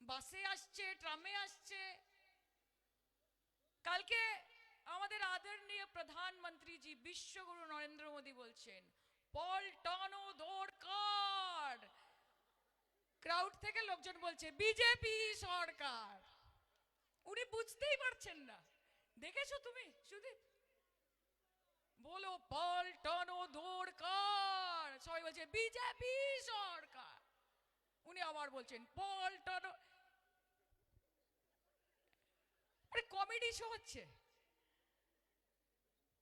বাসে আসছে, ট্রামে আসছে। কালকে আমাদের আদরণীয় প্রধানমন্ত্রী জি বিশ্বগুরু নরেন্দ্র মোদী বলছেন পল্টানো দরকার। ক্রাউড থেকে লোকজন বলছে বিজেপি সরকার। উনি বুঝতেই পারছেন না। দেখেছো তুমি সুদীপ? বলো পল্টানো দরকার, সবাই বলছে বিজেপি সরকার। উনি আবার বলছেন পল্টানো। কমেডি শো হচ্ছে,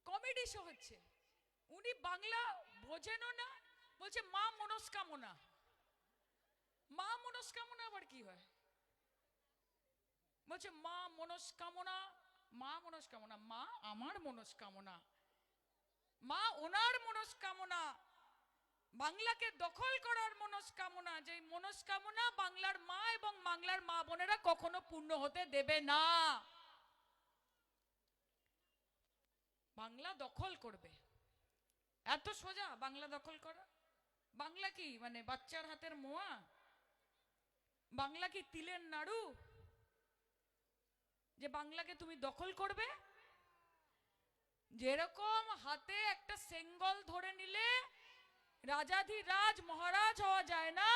কমেডি শো হচ্ছে। উনি বাংলা বোঝেনও না, বলছে মা মনস্কামনা। মা মনস্কামনা আবার কি হয়? বলছে মা মনস্কামনা, মা মনস্কামনা, মা আমার মনস্কামনা, মা ওনার মনস্কামনা, বাংলাকে দখল করার মনস্কামনা। যে মনস্কামনা বাংলার মা এবং বাংলার মা বোনেরা কখনো পূর্ণ হতে দেবে না। বাংলা দখল করবে, এত সোজা বাংলা দখল করা। বাংলা কি মানে বাচ্চার হাতের মোয়া? বাংলা কি তিলের নাড়ু যে বাংলাকে তুমি দখল করবে? যেরকম হাতে একটা সেঙ্গল ধরে নিলে রাজাধিরাজ মহারাজ হওয়া যায় না,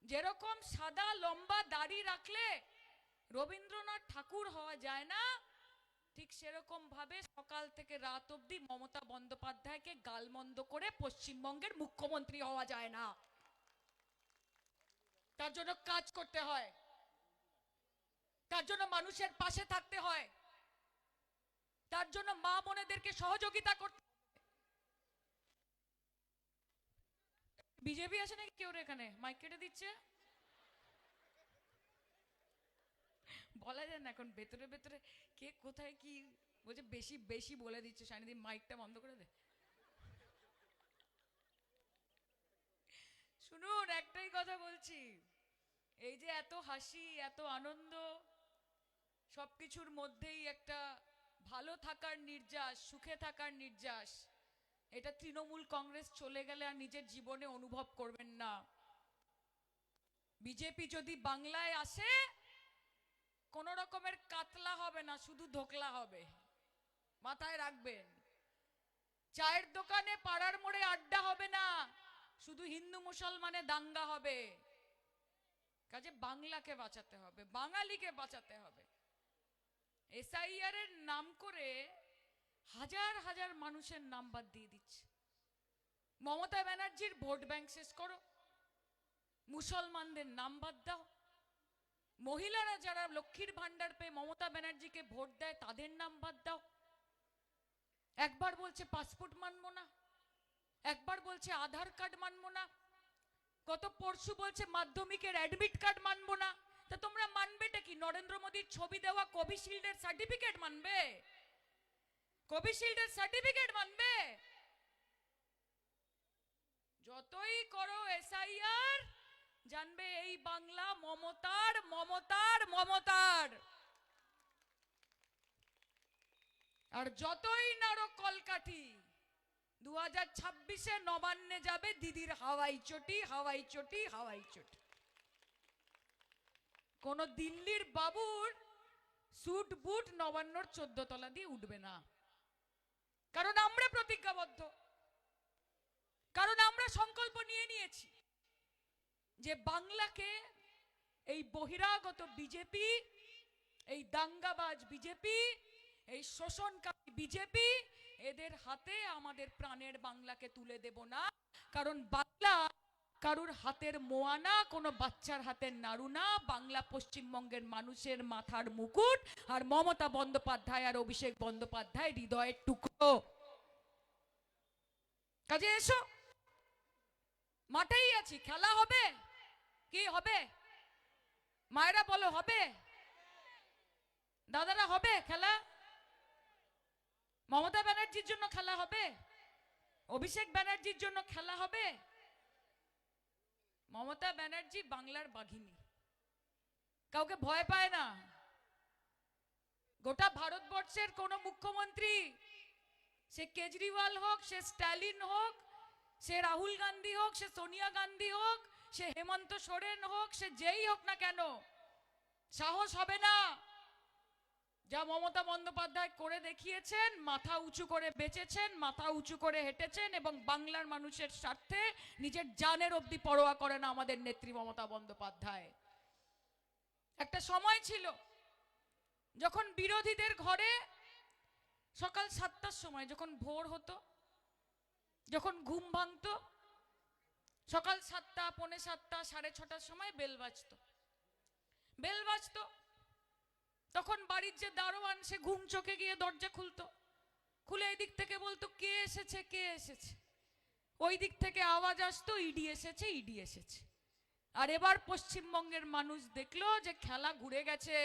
যেরকম সাদা লম্বা দাড়ি রাখলে রবীন্দ্রনাথ ঠাকুর হওয়া যায় না, ঠিক সেরকম ভাবে সকাল থেকে রাত অবধি মমতা বন্দ্যোপাধ্যায়কে গালমন্দ করে পশ্চিমবঙ্গের মুখ্যমন্ত্রী হওয়া যায় না। তার জন্য কাজ করতে হয়, তার জন্য মানুষের পাশে থাকতে হয়, তার জন্য মা বোনেদেরকে সহযোগিতা করতে। বিজেপি আছে নাকি কেউ এখানে? মাইক কেটে দিচ্ছে, বলা যায় না এখন ভেতরে ভেতরে কে কোথায় কি বলছে। বেশি বেশি বলে দিচ্ছে সানিদি, মাইকটা বন্ধ করে দে। শুনুন, একটাই কথা বলছি, এই যে এত হাসি এত আনন্দ, সবকিছুর মধ্যেই একটা ভালো থাকার নির্যাস, সুখে থাকার নির্যাস, এটা তৃণমূল কংগ্রেস চলে গেলে আর নিজের জীবনে অনুভব করবেন না। বিজেপি যদি বাংলায় আসে, কোন রকমের কাতলা হবে না, শুধু ধোকলা হবে, মাথায় রাখবেন। চায়ের দোকানে পাড়ার মোড়ে আড্ডা হবে না, শুধু হিন্দু মুসলমানে দাঙ্গা হবে। কাজে বাংলাকে বাঁচাতে হবে, বাঙালিকে বাঁচাতে হবে। এসআইআর এর নাম করে হাজার হাজার মানুষের নাম বাদ দিয়ে দিচ্ছে। মমতা ব্যানার্জির ভোট ব্যাংক শেষ করো, মুসলমানদের নাম বাদ দাও, মহিলারা যারা লক্ষ্মীর ভান্ডার পেয়ে মমতা ব্যানার্জিকে ভোট দেয় তাদের নাম বাদ দাও। একবার বলছে পাসপোর্ট মানবো না, একবার বলছে আধার কার্ড মানবো না, গত পরশু বলছে মাধ্যমিকের অ্যাডমিট কার্ড মানবো না। তা তোমরা মানবেটা কি? নরেন্দ্র মোদীর ছবি দেওয়া কোভিশিল্ডের সার্টিফিকেট মানবে? কোভিশিল্ডের সার্টিফিকেট মানবে? যতই করো এসআইআর, জানবে এই বাংলা মমতার মমতার মমতার। আর যতই নাড়ো কলকাঠি, 2026-এ নবান্নে যাবে দিদির হাওয়াই চটি হাওয়াই চটি হাওয়াই চটি। কোন দিল্লির বাবুর স্যুট বুট নবান্নর 14 তলা দিয়ে উঠবে না, কারণ আমরা প্রতিজ্ঞাবদ্ধ, কারণ আমরা সংকল্প নিয়ে নিয়েছি যে বাংলাকে এই বহিরাগত বিজেপি, এই দাঙ্গাবাজ বিজেপি, এই শোষণকারী বিজেপি, এদের হাতে আমাদের প্রাণের বাংলাকে তুলে দেব না। কারণ বাংলা কারুর হাতের মোয়া না, কোনো বাচ্চার হাতের নাড়ু না, বাংলা পশ্চিমবঙ্গের মানুষের মাথার মুকুট, আর মমতা বন্দ্যোপাধ্যায় আর অভিষেক বন্দ্যোপাধ্যায় হৃদয়ের টুকরো। কাজে এসো, মাঠেই আছি, খেলা হবে। কি হবে? মায়েরা বলো, হবে? দাদারা, হবে খেলা? মমতা ব্যানার্জির জন্য খেলা হবে, অভিষেক ব্যানার্জির জন্য খেলা হবে। মমতা ব্যানার্জি বাংলার বাঘিনী, কাউকে ভয় পায় না। গোটা ভারতবর্ষের কোন মুখ্যমন্ত্রী, সে কেজরিওয়াল হোক, সে স্ট্যালিন হোক, সে রাহুল গান্ধী হোক, সে সোনিয়া গান্ধী হোক, সে হেমন্ত সোরেন হোক, সে যেই হোক না কেন, সাহস হবে না যা মমতা বন্দ্যোপাধ্যায় করে দেখিয়েছেন। মাথা উঁচু করে বেঁচেছেন, মাথা উঁচু করে হেঁটেছেন, এবং বাংলার মানুষের স্বার্থে নিজের জানের অবধি পরোয়া করে না আমাদের নেত্রী মমতা বন্দ্যোপাধ্যায়। একটা সময় ছিল যখন বিরোধীদের ঘরে সকাল 7টার সময়, যখন ভোর হতো, যখন ঘুম ভাঙতো, সকাল 7টা, পৌনে 7টা, 6:30টার সময় বেল বাজতো। বেল বাজতো, তখন বাড়ির যে দারোয়ান, সে ঘুম চোখে গিয়ে দরজা খুলতো, খুলে এই দিক থেকে বলতো কে এসেছে কে এসেছে। ওই দিক থেকে আওয়াজ আসতো ইডি এসেছে ইডি এসেছে। আর এবার পশ্চিমবঙ্গের মানুষ দেখলো যে খেলা ঘুরে গেছে।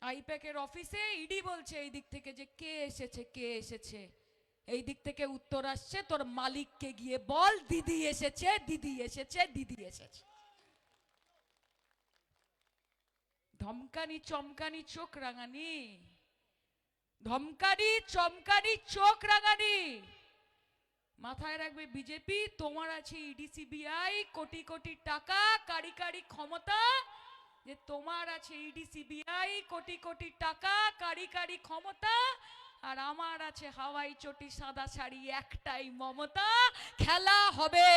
আইপ্যাকের অফিসে ইডি বলছে এই দিক থেকে যে কে এসেছে কে এসেছে। এই দিক থেকে উত্তর আসছে, তোর মালিককে গিয়ে বল দিদি এসেছে দিদি এসেছে দিদি এসেছে। ধমকানি চমকানি চোখ রাঙানি, ধমকানি চমকানি চোখ রাঙানি। মাথায় রাখবে বিজেপি, তোমার আছে ইডি সিবিআই, কোটি কোটি টাকা, কারি কারি ক্ষমতা, যে তোমার আছে ইডি সিবিআই, কোটি কোটি টাকা, কারি কারি ক্ষমতা, আর আমার আছে হাওয়াই চটি সাদা শাড়ি, একটাই মমতা, খেলা হবে।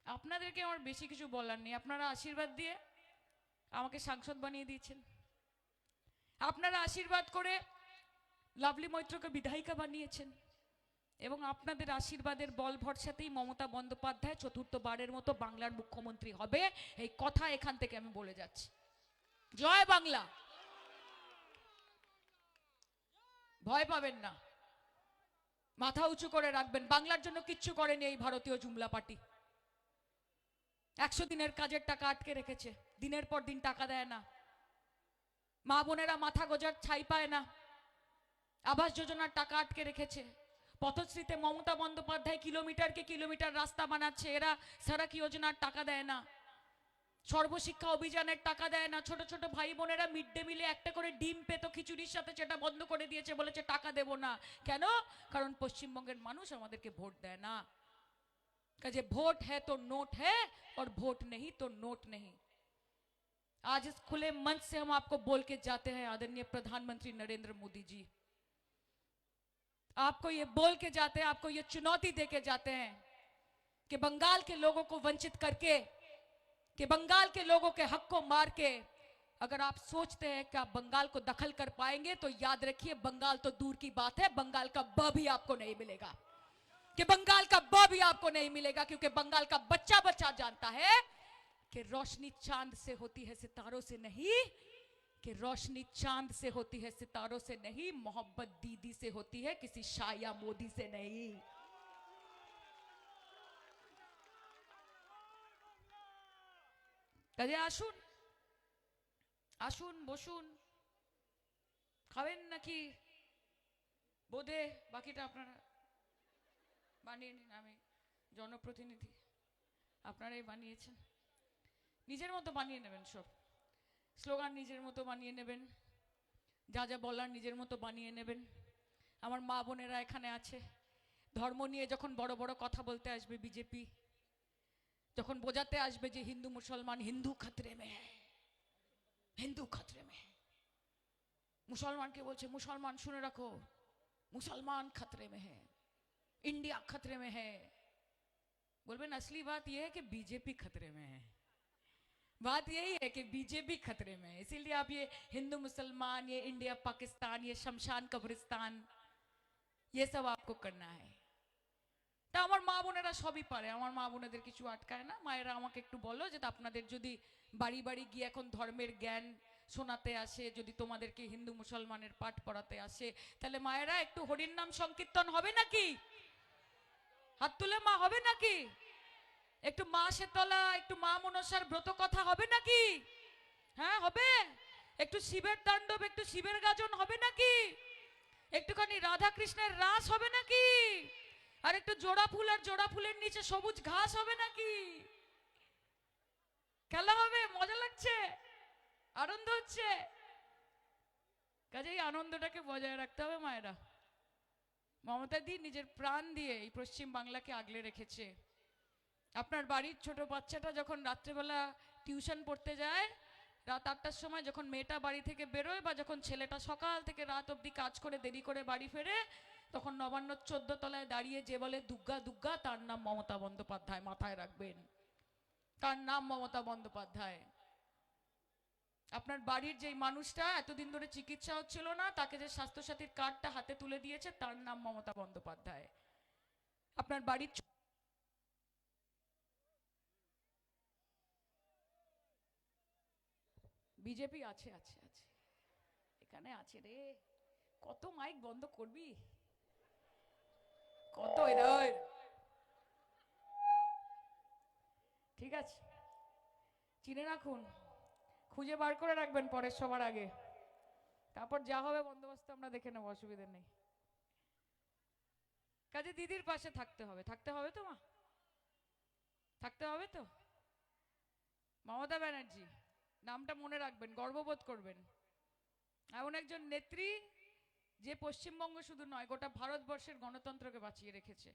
আপনাদেরকে আমার বেশি কিছু বলার নেই, আপনারা আশীর্বাদ দিয়ে আমাকে সাংসদ বানিয়ে দিয়েছেন, আপনারা আশীর্বাদ করে লাভলি মৈত্রকে বিধায়িকা বানিয়েছেন, এবং আপনাদের আশীর্বাদের বল ভরসাতেই মমতা বন্দ্যোপাধ্যায় চতুর্থবারের মতো বাংলার মুখ্যমন্ত্রী হবে, এই কথা এখান থেকে আমি বলে যাচ্ছি। জয় বাংলা। ভয় পাবেন না, মাথা উঁচু করে রাখবেন, বাংলার জন্য কিচ্ছু করেনি এই ভারতীয় জুমলা পার্টি। 100 দিনের কাজের টাকা আটকে রেখেছে, দিনের পর দিন টাকা দেয় না, মা বোনেরা মাথা গোজার ছাই পায় না, আবাস যোজনার টাকা আটকে রেখেছে, পথশ্রীতে মমতা বন্দ্যোপাধ্যায় কিলোমিটারকে কিলোমিটার রাস্তা বানাচ্ছে, এরা সড়ক যোজনার টাকা দেয় না, সর্বশিক্ষা অভিযানের টাকা দেয় না, ছোট ছোট ভাই বোনেরা মিড ডে মিলে একটা করে ডিম পেতো খিচুড়ির সাথে, সেটা বন্ধ করে দিয়েছে, বলেছে টাকা দেব না। কেন? কারণ পশ্চিমবঙ্গের মানুষ আমাদেরকে ভোট দেয় না। কাজে ভোট है तो नोट है और वोट नहीं तो नोट नहीं। आज इस खुले मंच से हम आपको बोल के जाते हैं आदरणीय प्रधानमंत्री नरेंद्र मोदी जी, आपको ये बोल के जाते हैं, आपको ये चुनौती दे के जाते हैं कि बंगाल के लोगों को वंचित करके, कि बंगाल के लोगों के हक को मार के, अगर आप सोचते हैं कि आप बंगाल को दखल कर पाएंगे तो याद रखिए बंगाल तो दूर की बात है, बंगाल का ब भी आपको नहीं मिलेगा, कि बंगाल का ब भी आपको नहीं मिलेगा, क्योंकि बंगाल का बच्चा बच्चा जानता है कि रोशनी चांद से होती है सितारों से नहीं, कि रोशनी चांद से होती है सितारों से नहीं, मोहब्बत दीदी से होती है किसी शाह या मोदी से नहीं। কাজে আসুন, আসুন, বসুন, খাবেন নাকি বোধে বাকিটা আপনারা বানিয়ে নিন, আমি জনপ্রতিনিধি, আপনারাই বানিয়েছেন, নিজের মতো বানিয়ে নেবেন, সব স্লোগান নিজের মতো বানিয়ে নেবেন, যা যা বলার নিজের মতো বানিয়ে নেবেন। আমার মা বোনেরা এখানে আছে, ধর্ম নিয়ে যখন বড় বড় কথা বলতে আসবে বিজেপি, যখন বোঝাতে আসবে যে হিন্দু মুসলমান, হিন্দু খতরে মে হ্যায়, হিন্দু খতরে মে হ্যায়, মুসলমানকে বলছে মুসলমান শুনে রাখো, मुसलमान खतरे में है, इंडिया खतरे में है, बोलबे असली बात यह है कि बीजेपी खतरे में है, बात यही है कि बीजेपी खतरे में है। इसीलिए आप ये हिंदू मुसलमान, ये इंडिया पाकिस्तान, ये शमशान कब्रिस्तान, ये सब आपको करना है। তা আমার মা বোনেরা সবই পারে, আমার মা বোনেদের কিছু আটকায় না। মায়েরা আমাকে একটু বলো যে আপনাদের যদি বাড়ি বাড়ি গিয়ে এখন ধর্মের জ্ঞান শোনাতে আসে, যদি তোমাদেরকে হিন্দু মুসলমানের পাঠ পড়াতে আসে, তাহলে মায়েরা একটু হরির নাম সংকীর্তন হবে নাকি? হাত তুলে মা, হবে নাকি? একটু মা শেতলা, একটু মা মনসার ব্রত কথা হবে নাকি? হ্যাঁ হবে। একটু শিবের তাণ্ডব, একটু শিবের গাজন হবে নাকি? একটুখানি রাধা কৃষ্ণের রাস হবে নাকি? আর একটু জোড়া ফুল আর জোড়া ফুলের নিচে সবুজ ঘাস হবে নাকি? খেলা হবে, মজা লাগছে, আনন্দ হচ্ছে। কাজেই আনন্দটাকে বজায় রাখতে হবে মায়েরা। মমতা দি নিজের প্রাণ দিয়ে এই পশ্চিম বাংলাকে আগলে রেখেছে। আপনার বাড়ির ছোট বাচ্চাটা যখন রাত্রেবেলা টিউশন পড়তে যায়, রাত 8টার সময় যখন মেয়েটা বাড়ি থেকে বেরোয়, বা যখন ছেলেটা সকাল থেকে রাত অবধি কাজ করে দেরি করে বাড়ি ফেরে, তখন নবান্ন 14 তলায় দাঁড়িয়ে যে বলে দুগ্গা দুগ্গা, তার নাম মমতা বন্দ্যোপাধ্যায়। মাথায় রাখবেন, তার নাম মমতা বন্দ্যোপাধ্যায়। আপনার বাড়ির যে মানুষটা এতদিন ধরে চিকিৎসা হচ্ছিল না, তাকে যে স্বাস্থ্যসাথীর কার্ডটা হাতে তুলে দিয়েছে, তার নাম মমতা বন্দ্যোপাধ্যায়। আপনার বাড়ির বিজেপি আছে আছে আছে, এখানে আছে রে। কত মাইক বন্ধ করবি, কত এদের। ঠিক আছে, চিনে রাখুন, খুঁজে বার করে রাখবেন পরের সবার আগে, তারপর যা হবে বন্দোবস্ত আমরা দেখে নেবো, অসুবিধা নেই। কাজে দিদির পাশে থাকতে হবে, থাকতে হবে তো মা, থাকতে হবে তো। মমতা ব্যানার্জি নামটা মনে রাখবেন, গর্ববোধ করবেন। এমন একজন নেত্রী যে পশ্চিমবঙ্গ শুধু নয়, গোটা ভারতবর্ষের গণতন্ত্রকে বাঁচিয়ে রেখেছে,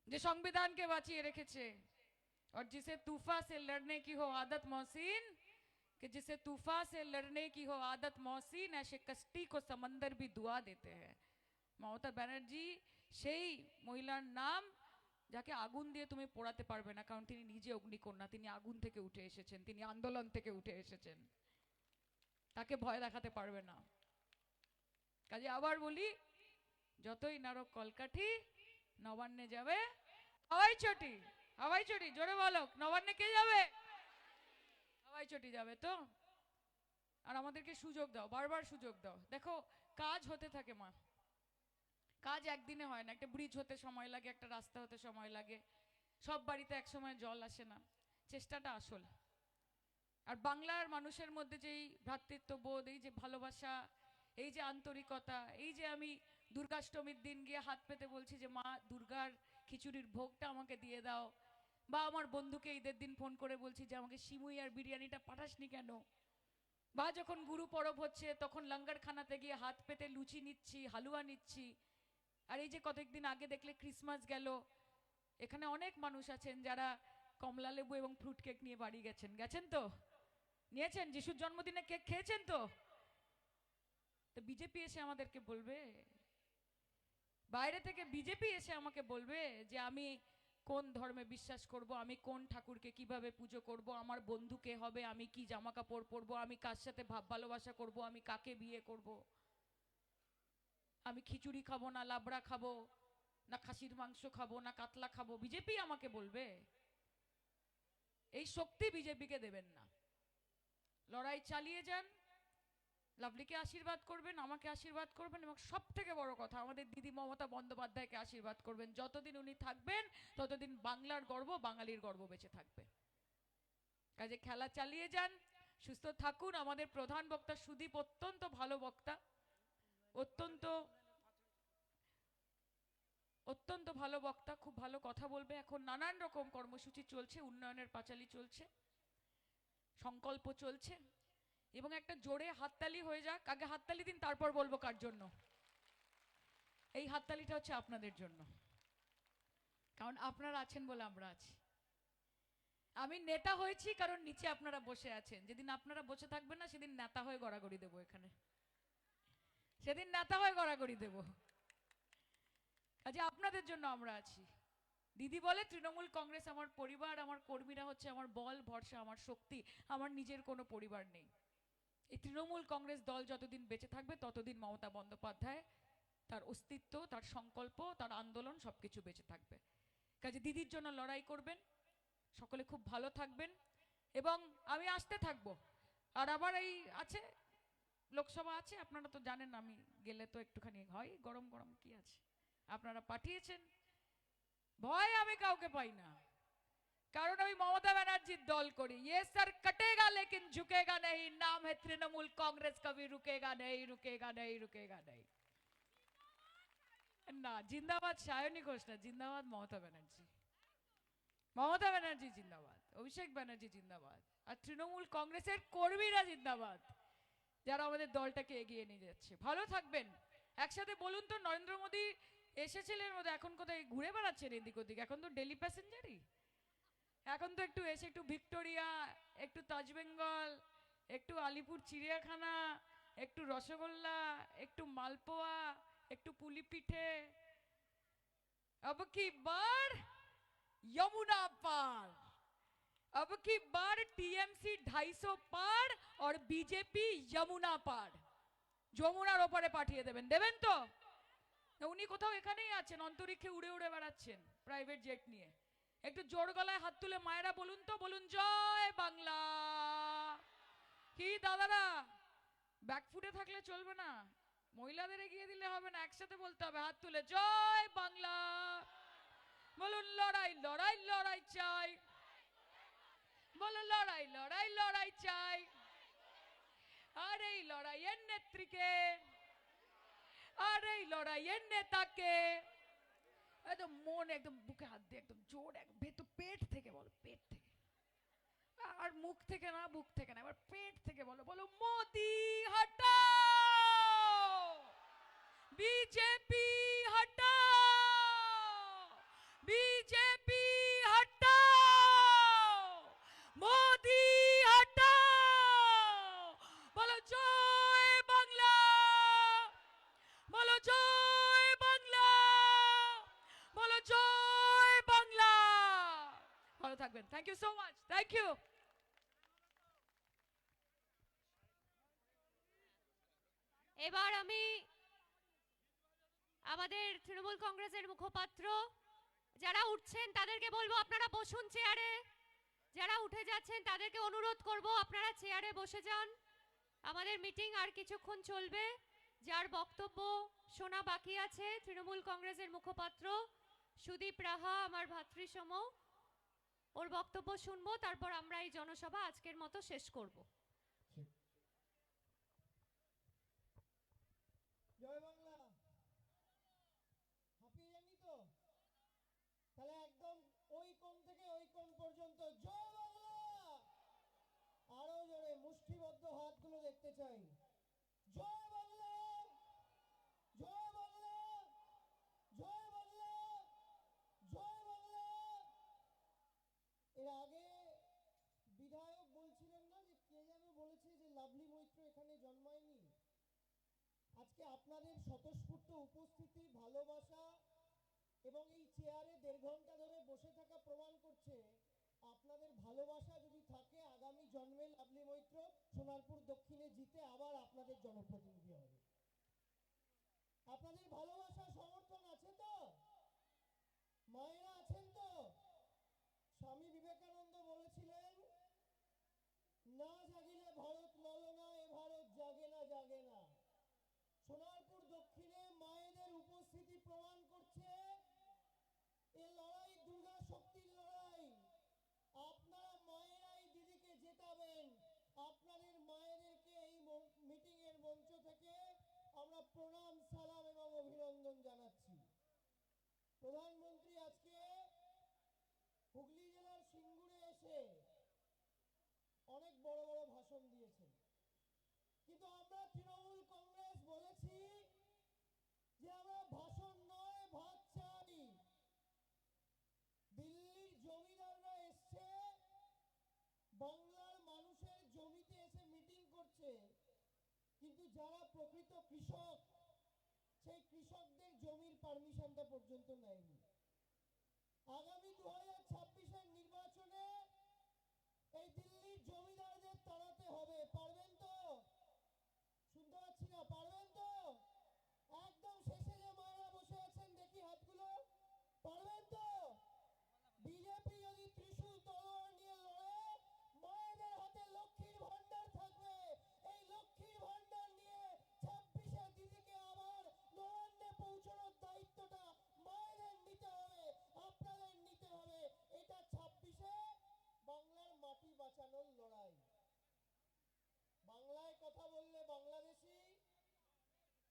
যে সংবিধানকে বাঁচিয়ে রেখেছে। और जिसे तूफा से लड़ने की हो आदत मोहसिन, कि जिसे तूफान से लड़ने की हो आदत मौसीन, ऐसे कश्ती को समंदर भी दुआ देते हैं। মমতা ব্যানার্জি সেই মহিলার নাম যাকে আগুন দিয়ে তুমি পোড়াতে পারবে না, কারণ তিনি নিজে অগ্নিকন্যা, তিনি আগুন থেকে উঠে এসেছেন, তিনি আন্দোলন থেকে উঠে এসেছেন, তাকে ভয় দেখাতে পারবে না। কাজে আবার বলি, যতই নারক কলকাঠি, নবান্নে যাবে হাওয়াই চটি। হাওয়াই চটি জোরে বলো, নবান্নে কে যাবে? হাওয়াই চটি যাবে তো। আর আমাদেরকে সুযোগ দাও, বারবার সুযোগ দাও। দেখো কাজ হতে থাকে মা, কাজ একদিনে হয় না। একটা ব্রিজ হতে সময় লাগে, একটা রাস্তা হতে সময় লাগে, সব বাড়িতে একসময় জল আসে না। চেষ্টাটা আসল। আর বাংলার মানুষের মধ্যে যেই ভ্রাতৃত্ববোধ, এই যে ভালোবাসা, এই যে আন্তরিকতা, এই যে আমি দুর্গাষ্টমীর দিন গিয়ে হাত পেতে বলছি যে মা দুর্গার খিচুড়ির ভোগটা আমাকে দিয়ে দাও, বা আমার বন্ধুকে ঈদের দিন ফোন করে বলছি যে আমাকে সিমুই আর বিরিয়ানিটা পাঠাসনি কেন, বা যখন গুরু পরব হচ্ছে তখন লঙ্গর খানাতে গিয়ে হাত পেতে লুচি নিচ্ছি, হালুয়া নিচ্ছি। আর এই যে কতদিন আগে দেখলে ক্রিসমাস গেল, এখানে অনেক মানুষ আছেন যারা কমলা লেবু এবং ফ্রুট কেক নিয়ে বাড়ি গেছেন। গেছেন তো? নিয়েছেন? যিশুর জন্মদিনে কেক খেয়েছেন তো? তো বিজেপি এসে আমাদেরকে বলবে, বাইরে থেকে বিজেপি এসে আমাকে বলবে যে আমি কোন ধর্মে বিশ্বাস করব, আমি কোন ঠাকুরকে কিভাবে পুজো করব, আমার বন্ধু কে হবে, আমি কি জামা কাপড় পরবো, আমি কার সাথে ভাব ভালোবাসা করব, আমি কাকে বিয়ে করব, আমি খিচুড়ি খাবো না লাবড়া খাবো না খাসির মাংস খাবো না কাতলা খাবো, বিজেপি আমাকে বলবে? এই শক্তি বিজেপিকে দেবেন না। লড়াই চালিয়ে যান, লাভলিকে আশীর্বাদ করবেন, আমাকে আশীর্বাদ করবেন, এবং সব থেকে বড় কথা আমাদের দিদি মমতা বন্দ্যোপাধ্যায়কে আশীর্বাদ করবেন। যতদিন উনি থাকবেন ততদিন বাংলার গর্ব, বাঙালির গর্ব বেঁচে থাকবে। কাজে খেলা চালিয়ে যান, সুস্থ থাকুন। আমাদের প্রধান বক্তা সুদীপ অত্যন্ত ভালো বক্তা, অত্যন্ত অত্যন্ত ভালো বক্তা, খুব ভালো কথা বলবে। এখন নানান রকম কর্মসূচি চলছে, উন্নয়নের পাঁচালী চলছে, সংকল্প চলছে, এবং একটা জোরে হাততালি হয়ে যাক। আগে হাততালি দিন, তারপর বলবো কার জন্য। এই হাততালিটা হচ্ছে আপনাদের জন্য, কারণ আপনারা আছেন বলে আমরা আছি। আমি নেতা হয়েছি কারণ নিচে আপনারা বসে আছেন। যেদিন আপনারা বসে থাকবেন না সেদিন নেতা হয়ে গড়াগড়ি দেবো এখানে, সেদিন নেতা হয়ে গড়াগড়ি দেব। কাজে আপনাদের জন্য আমরা আছি। দিদি বলে তৃণমূল কংগ্রেস আমার পরিবার, আমার কর্মীরা হচ্ছে আমার বল, ভরসা, আমার শক্তি, আমার নিজের কোনো পরিবার নেই। এই তৃণমূল কংগ্রেস দল যতদিন বেঁচে থাকবে ততদিন মমতা বন্দ্যোপাধ্যায়, তার অস্তিত্ব, তার সংকল্প, তার আন্দোলন সবকিছু বেঁচে থাকবে। কাজে দিদির জন্য লড়াই করবেন, সকলে খুব ভালো থাকবেন, এবং আমি আসতে থাকবো। আর আবার এই আছে লোকসভা আছে, আপনারা তো জানেন, আমি গেলে তো একটুখানি হয়, গরম গরম কি আছে, আপনারা পাঠিয়েছেন। ভয় আমি কাউকে পাই না, কারণ আমি মমতা ব্যানার্জির দল করি। ये सर कटेगा लेकिन झुकेगा नहीं, नाम है तृणमूल कांग्रेस, कभी रुकेगा नहीं, रुकेगा नहीं, रुकेगा नहीं। না, জিন্দাবাদ সায়নী ঘোষ না, জিন্দাবাদ মমতা ব্যানার্জি। মমতা ব্যানার্জি জিন্দাবাদ, অভিষেক ব্যানার্জি জিন্দাবাদ, আর তৃণমূল কংগ্রেসের কর্মীরা জিন্দাবাদ, যারা আমাদের দলটাকে এগিয়ে নিয়ে যাচ্ছে। ভালো থাকবেন, একসাথে বলুন তো। নরেন্দ্র মোদী এসেছিলেন মধ্যে, এখন কোথায় ঘুরে বেড়াচ্ছেন এদিক ওদিক? এখন তো ডেলি প্যাসেঞ্জারই। এখন তো একটু এসে একটু ভিক্টোরিয়া, একটু তাজবেঙ্গল, একটু আলিপুর চিড়িয়াখানা, একটু রসগোল্লা, একটু মালপোয়া, একটু পুলি পিঠে। अब की बार यमुना पार, अब की बार टीएमसी 250 पार और बीजेपी यमुना पार। যমুনার ওপারে পাঠিয়ে দেবেন, দেবেন তো? উনি কোথাও এখানেই আছেন, অন্তরিক্ষে উড়ে উড়ে বেড়াচ্ছেন প্রাইভেট জেট নিয়ে। একটু জোর গলায় হাত তুলে মায়েরা বলুন তো, বলুন জয় বাংলা। কি দাদারা, ব্যাকফুটে থাকলে চলবে না, মহিলাদের এগিয়ে দিলে হবে না, একসাথে বলতে হবে হাত তুলে জয় বাংলা। বলুন লড়াই লড়াই লড়াই চাই, বলুন লড়াই লড়াই লড়াই চাই। আর এই লড়াইয়ের নেত্রীকে, আর এই লড়াইয়ের নেতাকে একদম মন, একদম বুকে হাত দিয়ে একদম জোর, একদম ভেতর পেট থেকে বলো, পেট থেকে, আর মুখ থেকে না, বুক থেকে না, এবার পেট থেকে বলো, বলো মোদি হটাও, বিজেপি হটাও, বিজেপি হটাও, মোদি হটাও। থাকবেন। Thank you so much, thank you. এবার আমি আমাদের তৃণমূল কংগ্রেসের মুখপাত্র যারা উঠছেন তাদেরকে বলবো আপনারা বসুন চেয়ারে, যারা উঠে যাচ্ছেন তাদেরকে অনুরোধ করব আপনারা চেয়ারে বসে যান। আমাদের মিটিং আর কিছুক্ষণ চলবে। যার বক্তব্য শোনা বাকি আছে তৃণমূল কংগ্রেসের মুখপাত্র সুদীপ রাহা, আমার ভাতৃসম, ওর বক্তব্য শুনবো, তারপর আমরা এই জনসভা আজকের মতো শেষ করব। জয় বাংলা, হাঁপিয়ে যাননি তো? তাহলে একদম ওই কোণ থেকে ওই কোণ পর্যন্ত জয় বাংলা, আরো জোরে মুষ্টিবদ্ধ হাতগুলো দেখতে চাই। জয় বাংলা, জয় বাংলা, জয় বাংলা, জয় বাংলা। এর আগে বিধায়ক বলছিলেন না যে কে যেন বলেছে যে লাভলি মৈত্র এখানে জন্মায়নি। আজকে আপনাদের স্বতঃস্ফূর্ত উপস্থিতি, ভালোবাসা এবং এই চেয়ারে 1.5 ঘন্টা ধরে বসে থাকা প্রমাণ করছে আপনাদের ভালোবাসা যদি থাকে আগামী জন্মে লাভলি মৈত্র সোনারপুর দক্ষিণে জিতে আবার আপনাদের জনপ্রতিনিধি হবে। আপনাদের ভালোবাসা সমর্থন আছে তো? মায়েরা আছেন তো? স্বামী বিবেকানন্দ বলেছিলেন, না জাগিলে ভারত ললনা, এ ভারত জাগে না, জাগে না। সোনারপুর দক্ষিণে মায়েদের উপস্থিতি প্রমাণ করছে এ লড়াই দুর্গা শক্তির লড়াই। আপনারা মায়েরাই দিদিকে জেতাবেন। আপনাদের মায়েদেরকে এই মিটিং এর মঞ্চ থেকে আমরা প্রণাম, সালাম এবং অভিনন্দন জানাচ্ছি। প্রধানমন্ত্রী আজকে হুগলি জেলার সিঙ্গুরে এসে অনেক বড় বড় ভাষণ দিয়েছেন, কিন্তু আমরা তৃণমূল কংগ্রেস বলেছি যে আমরা ভাষণ নয় ভাত চাই। দিল্লির জমিদাররা এসছে, বাংলার মানুষের জমিতে এসে মিটিং করছে, কিন্তু যারা প্রকৃত কৃষক সেই কৃষকদের জমির পারমিশনটা পর্যন্ত নেয়নি। আগামী 2026-এর নির্বাচনে এই দিল্লির জমিদারদের তাড়াতে হবে। পারবেন তো? শুনতে পাচ্ছি না, পারবেন তো? একদম শেষে যে মায়েরা বসে আছেন দেখি হাতগুলো, পারবেন তো? বিজেপি যদি ত্রিশূল তলোয়ার নিয়ে লড়ে, মায়েদের হাতে লক্ষ্মীর ভান্ডার থাকবে। এই লক্ষ্মীর ভান্ডার নিয়ে 26-এ দিদিকে আবার নবান্নে পৌঁছানোর দায়িত্বটা মায়েদের নিতে হবে, আপনাদের নিতে হবে। এটা 26-এ বাংলার মাটি বাঁচানোর লড়াই। বাংলায় কথা বললে বাংলাদেশি,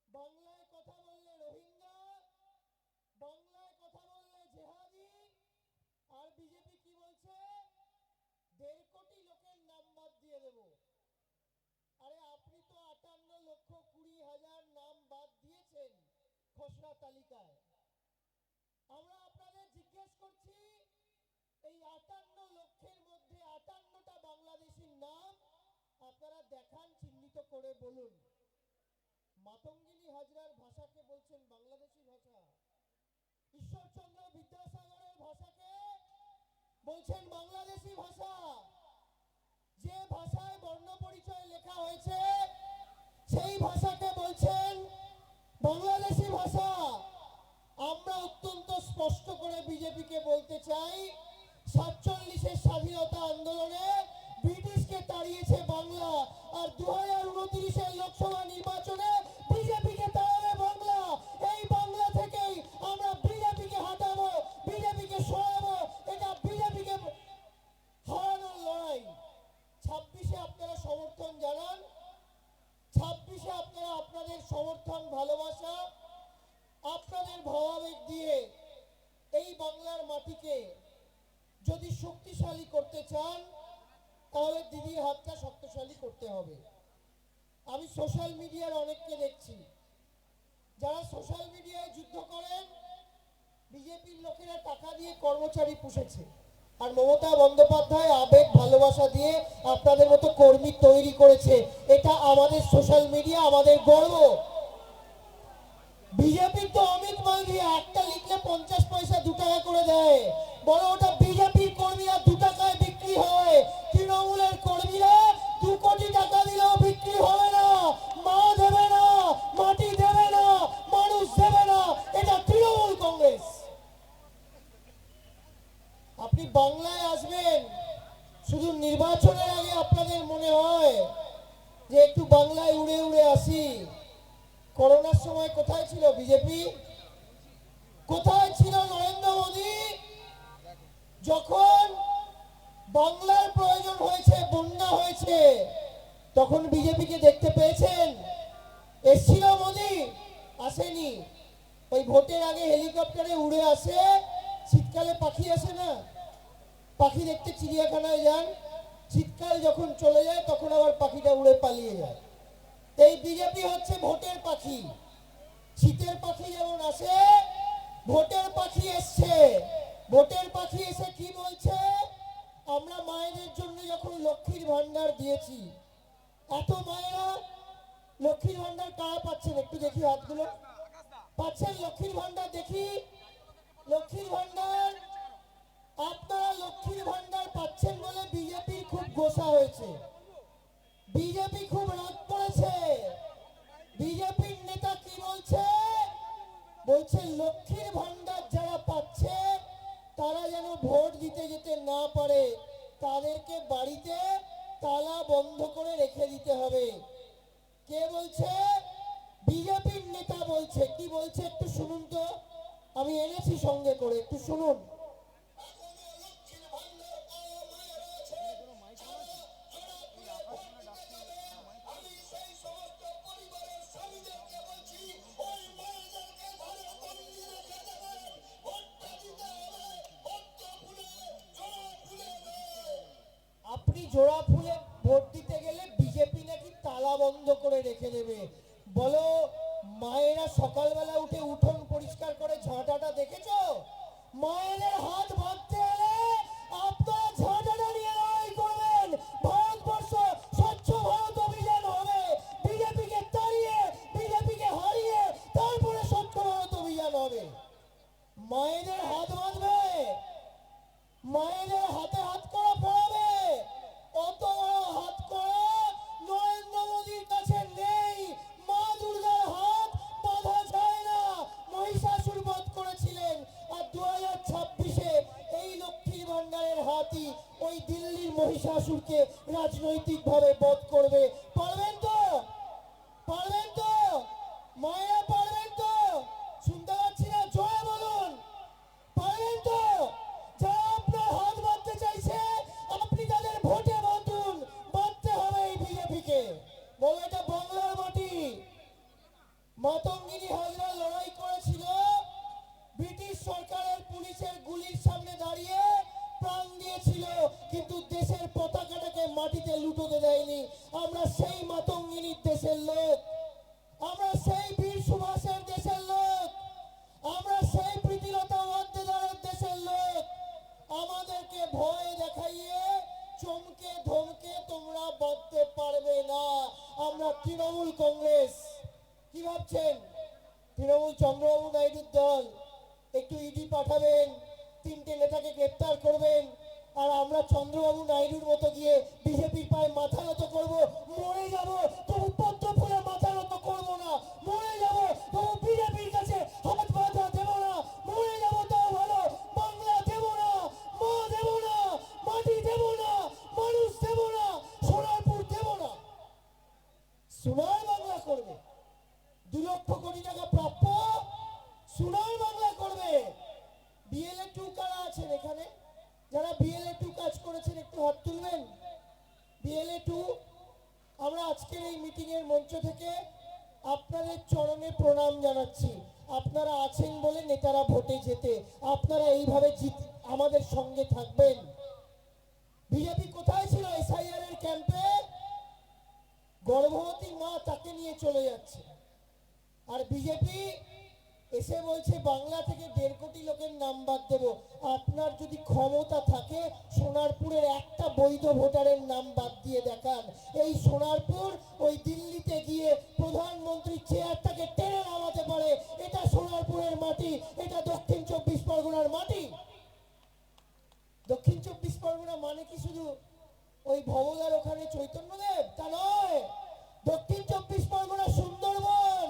বাংলায় কথা বললে রোহিঙ্গা, বাংলায় কথা বললে জেহাদি। আর বিজেপি কি বলছে? 1.5 কোটি লোকের নাম বাদ দিয়ে দেব। আরে আপনি তো 58,20,000 নাম বাদ দিয়েছেন খসড়া তালিকায়। আমরা আপনাদের জিজ্ঞেস করছি, এই 58 লক্ষের মধ্যে 58টা বাংলাদেশির নাম আপনারা দেখান, চিহ্নিত করে বলুন। মাতঙ্গিনী হাজরার ভাষাকে বলছেন বাংলাদেশি ভাষা, ঈশ্বরচন্দ্র বিদ্যাসাগরের ভাষাকে বলছেন বাংলাদেশি ভাষা। যে ভাষায় বর্ণ পরিচয় লেখা হয়েছে সেই ভাষাকে বলছেন বাংলাদেশি ভাষা। আমরা অত্যন্ত স্পষ্ট করে বিজেপিকে বলতে চাই, 47-এর স্বাধীনতা আন্দোলনে ব্রিটিশকে তাড়িয়েছে বাংলা, আর 2029-এর লোকসভা নির্বাচনে বিজেপিকে তাড়াবে বাংলা। এই বাংলা থেকেই আমরা বিজেপিকে হাঁটাবো, বিজেপিকে সরাবো। এটা বিজেপিকে হারানোর লড়াই। 26-এ আপনারা সমর্থন জানান, 26-এ আপনারা আপনাদের সমর্থন, ভালোবাসা, আপনাদের ভাবাবেগ দিয়ে এই বাংলার মাটিকে যদি শক্তিশালী করতে চান তাহলে দিদির হাতটা শক্তিশালী করতে হবে। আমি সোশ্যাল মিডিয়ার অনেককে দেখছি যারা সোশ্যাল মিডিয়ায় যুদ্ধ করেন, বিজেপির লোকেরা টাকা দিয়ে কর্মচারী পুষেছে, আর মমতা বন্দ্যোপাধ্যায় আবেগ ভালোবাসা দিয়ে আপনাদের মতো কর্মী তৈরি করেছে। এটা আমাদের সোশ্যাল মিডিয়া, আমাদের গর্ব। বিজেপির তো অমিত মালভিয়া একটা লিখলে 50 পয়সা 2 টাকা করে দেয়, বলো ওটা বিজেপির কর্মীরা 2 টাকা বাংলায় আসবেন, শুধু নির্বাচনের আগে আপনাদের মনে হয় যে একটু বাংলায় উড়ে উড়ে আসি। করোনার সময় কোথায় ছিল বিজেপি? কোথায় ছিল নরেন্দ্র মোদী? যখন বাংলার প্রয়োজন হয়েছে, বন্যা হয়েছে, তখন বিজেপিকে দেখতে পেয়েছেন? এসেছিল মোদী? আসেনি। ওই ভোটের আগে হেলিকপ্টারে উড়ে আসে, শীতকালে পাখি আসে না, পাখি দেখতে চিড়িয়াখানায় যান, শীতকাল যখন চলে যায় তখন আবার পাখিটা উড়ে পালিয়ে যায়। এই বিজেপি হচ্ছে ভোটের পাখি। শীতের পাখি যেমন আসে, ভোটের পাখি এসছে। ভোটের পাখি এসে কি বলছে? আমরা মায়েদের জন্য যখন লক্ষ্মীর ভান্ডার দিয়েছি, এত মায়েরা লক্ষ্মীর ভান্ডার কারা পাচ্ছেন একটু দেখি হাতগুলো। পাচ্ছেন লক্ষ্মীর ভান্ডার? দেখি লক্ষ্মীর ভান্ডার। আপনারা লক্ষ্মীর ভান্ডার পাচ্ছেন বলে বিজেপির খুব গোসা হয়েছে, বিজেপি খুব রাগ করেছে। বিজেপির নেতা কি বলছে? বলছে লক্ষ্মীর ভান্ডার যারা পাচ্ছে তারা যেন ভোট দিতে যেতে না পারে, তাদেরকে বাড়িতে তালা বন্ধ করে রেখে দিতে হবে। কে বলছে? বিজেপির নেতা বলছে। কি বলছে একটু শুনুন তো, আমি এনেছি সঙ্গে করে, একটু শুনুন। আপনি জোড়া ফুলে ভোট দিতে গেলে বিজেপি নাকি তালা বন্ধ করে রেখে দেবে। বলো, মায়েরা সকালবেলা উঠে উঠোন পরিষ্কার করে ঝাঁটাটা দেখেছো? মায়েদের হাত ভাঙতে এলে আপনারা ঝাঁটাটা নিয়ে লড়াই করবেন। ভারতবর্ষ স্বচ্ছ ভারত অভিযান হবে, বিজেপিকে তাড়িয়ে, বিজেপিকে হারিয়ে তারপরে স্বচ্ছ ভারত অভিযান হবে। মায়েদের হাত বাঁধবে, মায়েদের হাতে হাত করা পড়াবে। অত বড় হাত করা নরেন্দ্র মোদীর কাছে নেই। মা দুর্গার হাত বাঁধা যায় না। মহিষাসুর বধ করেছিলেন, আর 2026-এ এই লক্ষ্মীর ভান্ডারের হাতই ওই দিল্লির মহিষাসুরকে রাজনৈতিকভাবে বধ করবে। পারবেন তো? পারবেন তো? মায়েরা পারবেন তো? শুনতে পাচ্ছি না, জয় বলুন। পারবেন তো? যারা আপনার হাত বাঁধতে চাইছে আপনি তাদের ভোটে বাঁধুন। বাঁধতে হবে এই বিজেপিকে। বলো, এটা বাংলার মাটি। মাতঙ্গিনী হাজরা লড়াই করেছিল, ব্রিটিশ সরকারের পুলিশের গুলির সামনে দাঁড়িয়ে প্রাণ দিয়েছিল, কিন্তু দেশের পতাকাটাকে মাটিতে লুটোতে দেয়নি। আমরা সেই মাতঙ্গিনীর দেশের লোক, আমরা সেই বীর সুভাষের দেশের লোক, আমরা সেই প্রীতিলতা ওয়াদ্দেদারের দেশের লোক। আমাদেরকে ভয় দেখাইয়ে চমকে ধমকে তোমরা বাঁধতে পারবে না। আমরা তৃণমূল কংগ্রেস। কি ভাবছেন? তৃণমূল চন্দ্রবাবু নাইডুর দল, একটু ইডি পাঠাবেন, 3টে নেতাকে গ্রেপ্তার করবেন, আর আমরা চন্দ্রবাবু নাইডুর মতো গিয়ে বিজেপির পায়ে মাথা নত করবো। মরে যাবো তবু পদ্ম ফুলে মাথা নত করবো না। মরে যাবো তবু বিজেপির কাছে হাত বাঁধা দেবো না। মরে যাবো তাও ভালো, বাংলা দেবো না, মা দেবো না, মাটি দেবো না, মানুষ দেবো না, সোনারপুর দেবো না। সোনার বাংলা করবে। 2 লক্ষ কোটি টাকা প্রাপ্য, সোনার বাংলা করবে। BLA 2 কারা আছেন এখানে? যারা BLA 2 কাজ করেছেন একটু হাত তুলবেন। BLA 2, আমরা আজকের এই মিটিং এর মঞ্চ থেকে আপনাদের চরণে প্রণাম জানাচ্ছি। আপনারা আছেন বলে নেতারা ভোটে যেতে, আপনারা এইভাবে আমাদের সঙ্গে থাকবেন। বিজেপি কোথায় ছিল SIR এর ক্যাম্পে? গর্ভবতী মা তাকে নিয়ে চলে যাচ্ছে, আর বিজেপি এসে বলছে বাংলা থেকে 1.5 কোটি লোকের নাম বাদ দেব। আপনার যদি ক্ষমতা থাকে সোনারপুরের একটা বৈধ ভোটারের নাম বাদ দিয়ে দেখান। এই সোনারপুর ওই দিল্লিতে গিয়ে প্রধানমন্ত্রী চেয়ারটাকে টেনে নামাতে পারে। এটা সোনারপুরের মাটি, এটা দক্ষিণ 24 পরগনার মাটি। দক্ষিণ 24 পরগনা মানে কি শুধু ওই ভবদার ওখানে চৈতন্যদেব? তা নয়। দক্ষিণ 24 পরগনা সুন্দরবন,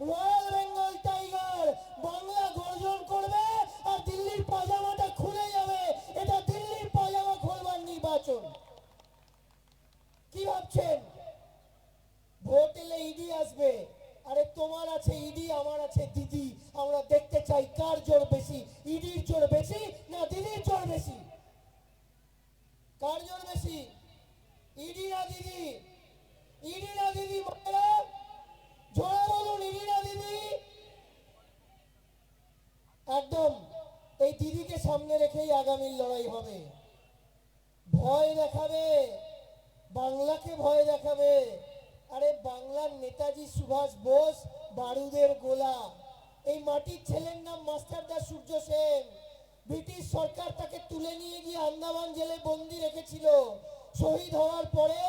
রয়্যাল বেঙ্গল টাইগার। বাংলা গর্জন করবে আর দিল্লির পাজামাটা খুলে যাবে। এটা দিল্লি বেশি? ইডির জোর বেশি না দিদির জোর বেশি? কার জোর বেশি? ইডি না দিদি? ইডি না দিদি? মায়েরা জোরে বলুন, ইডি না দিদি? একদম এই দিদিকে সামনে রেখেই আগামীর লড়াই হবে। ভয় দেখাবে, বাংলাকে ভয় দেখাবে। আরে বাংলার নেতাজি সুভাষ বোস বারুদের গোলা। এই মাটির ছেলের নাম মাস্টারদা সূর্য সেন। ব্রিটিশ সরকার তাকে তুলে নিয়ে গিয়ে আন্দামান জেলে বন্দি রেখেছিল। শহীদ হওয়ার পরে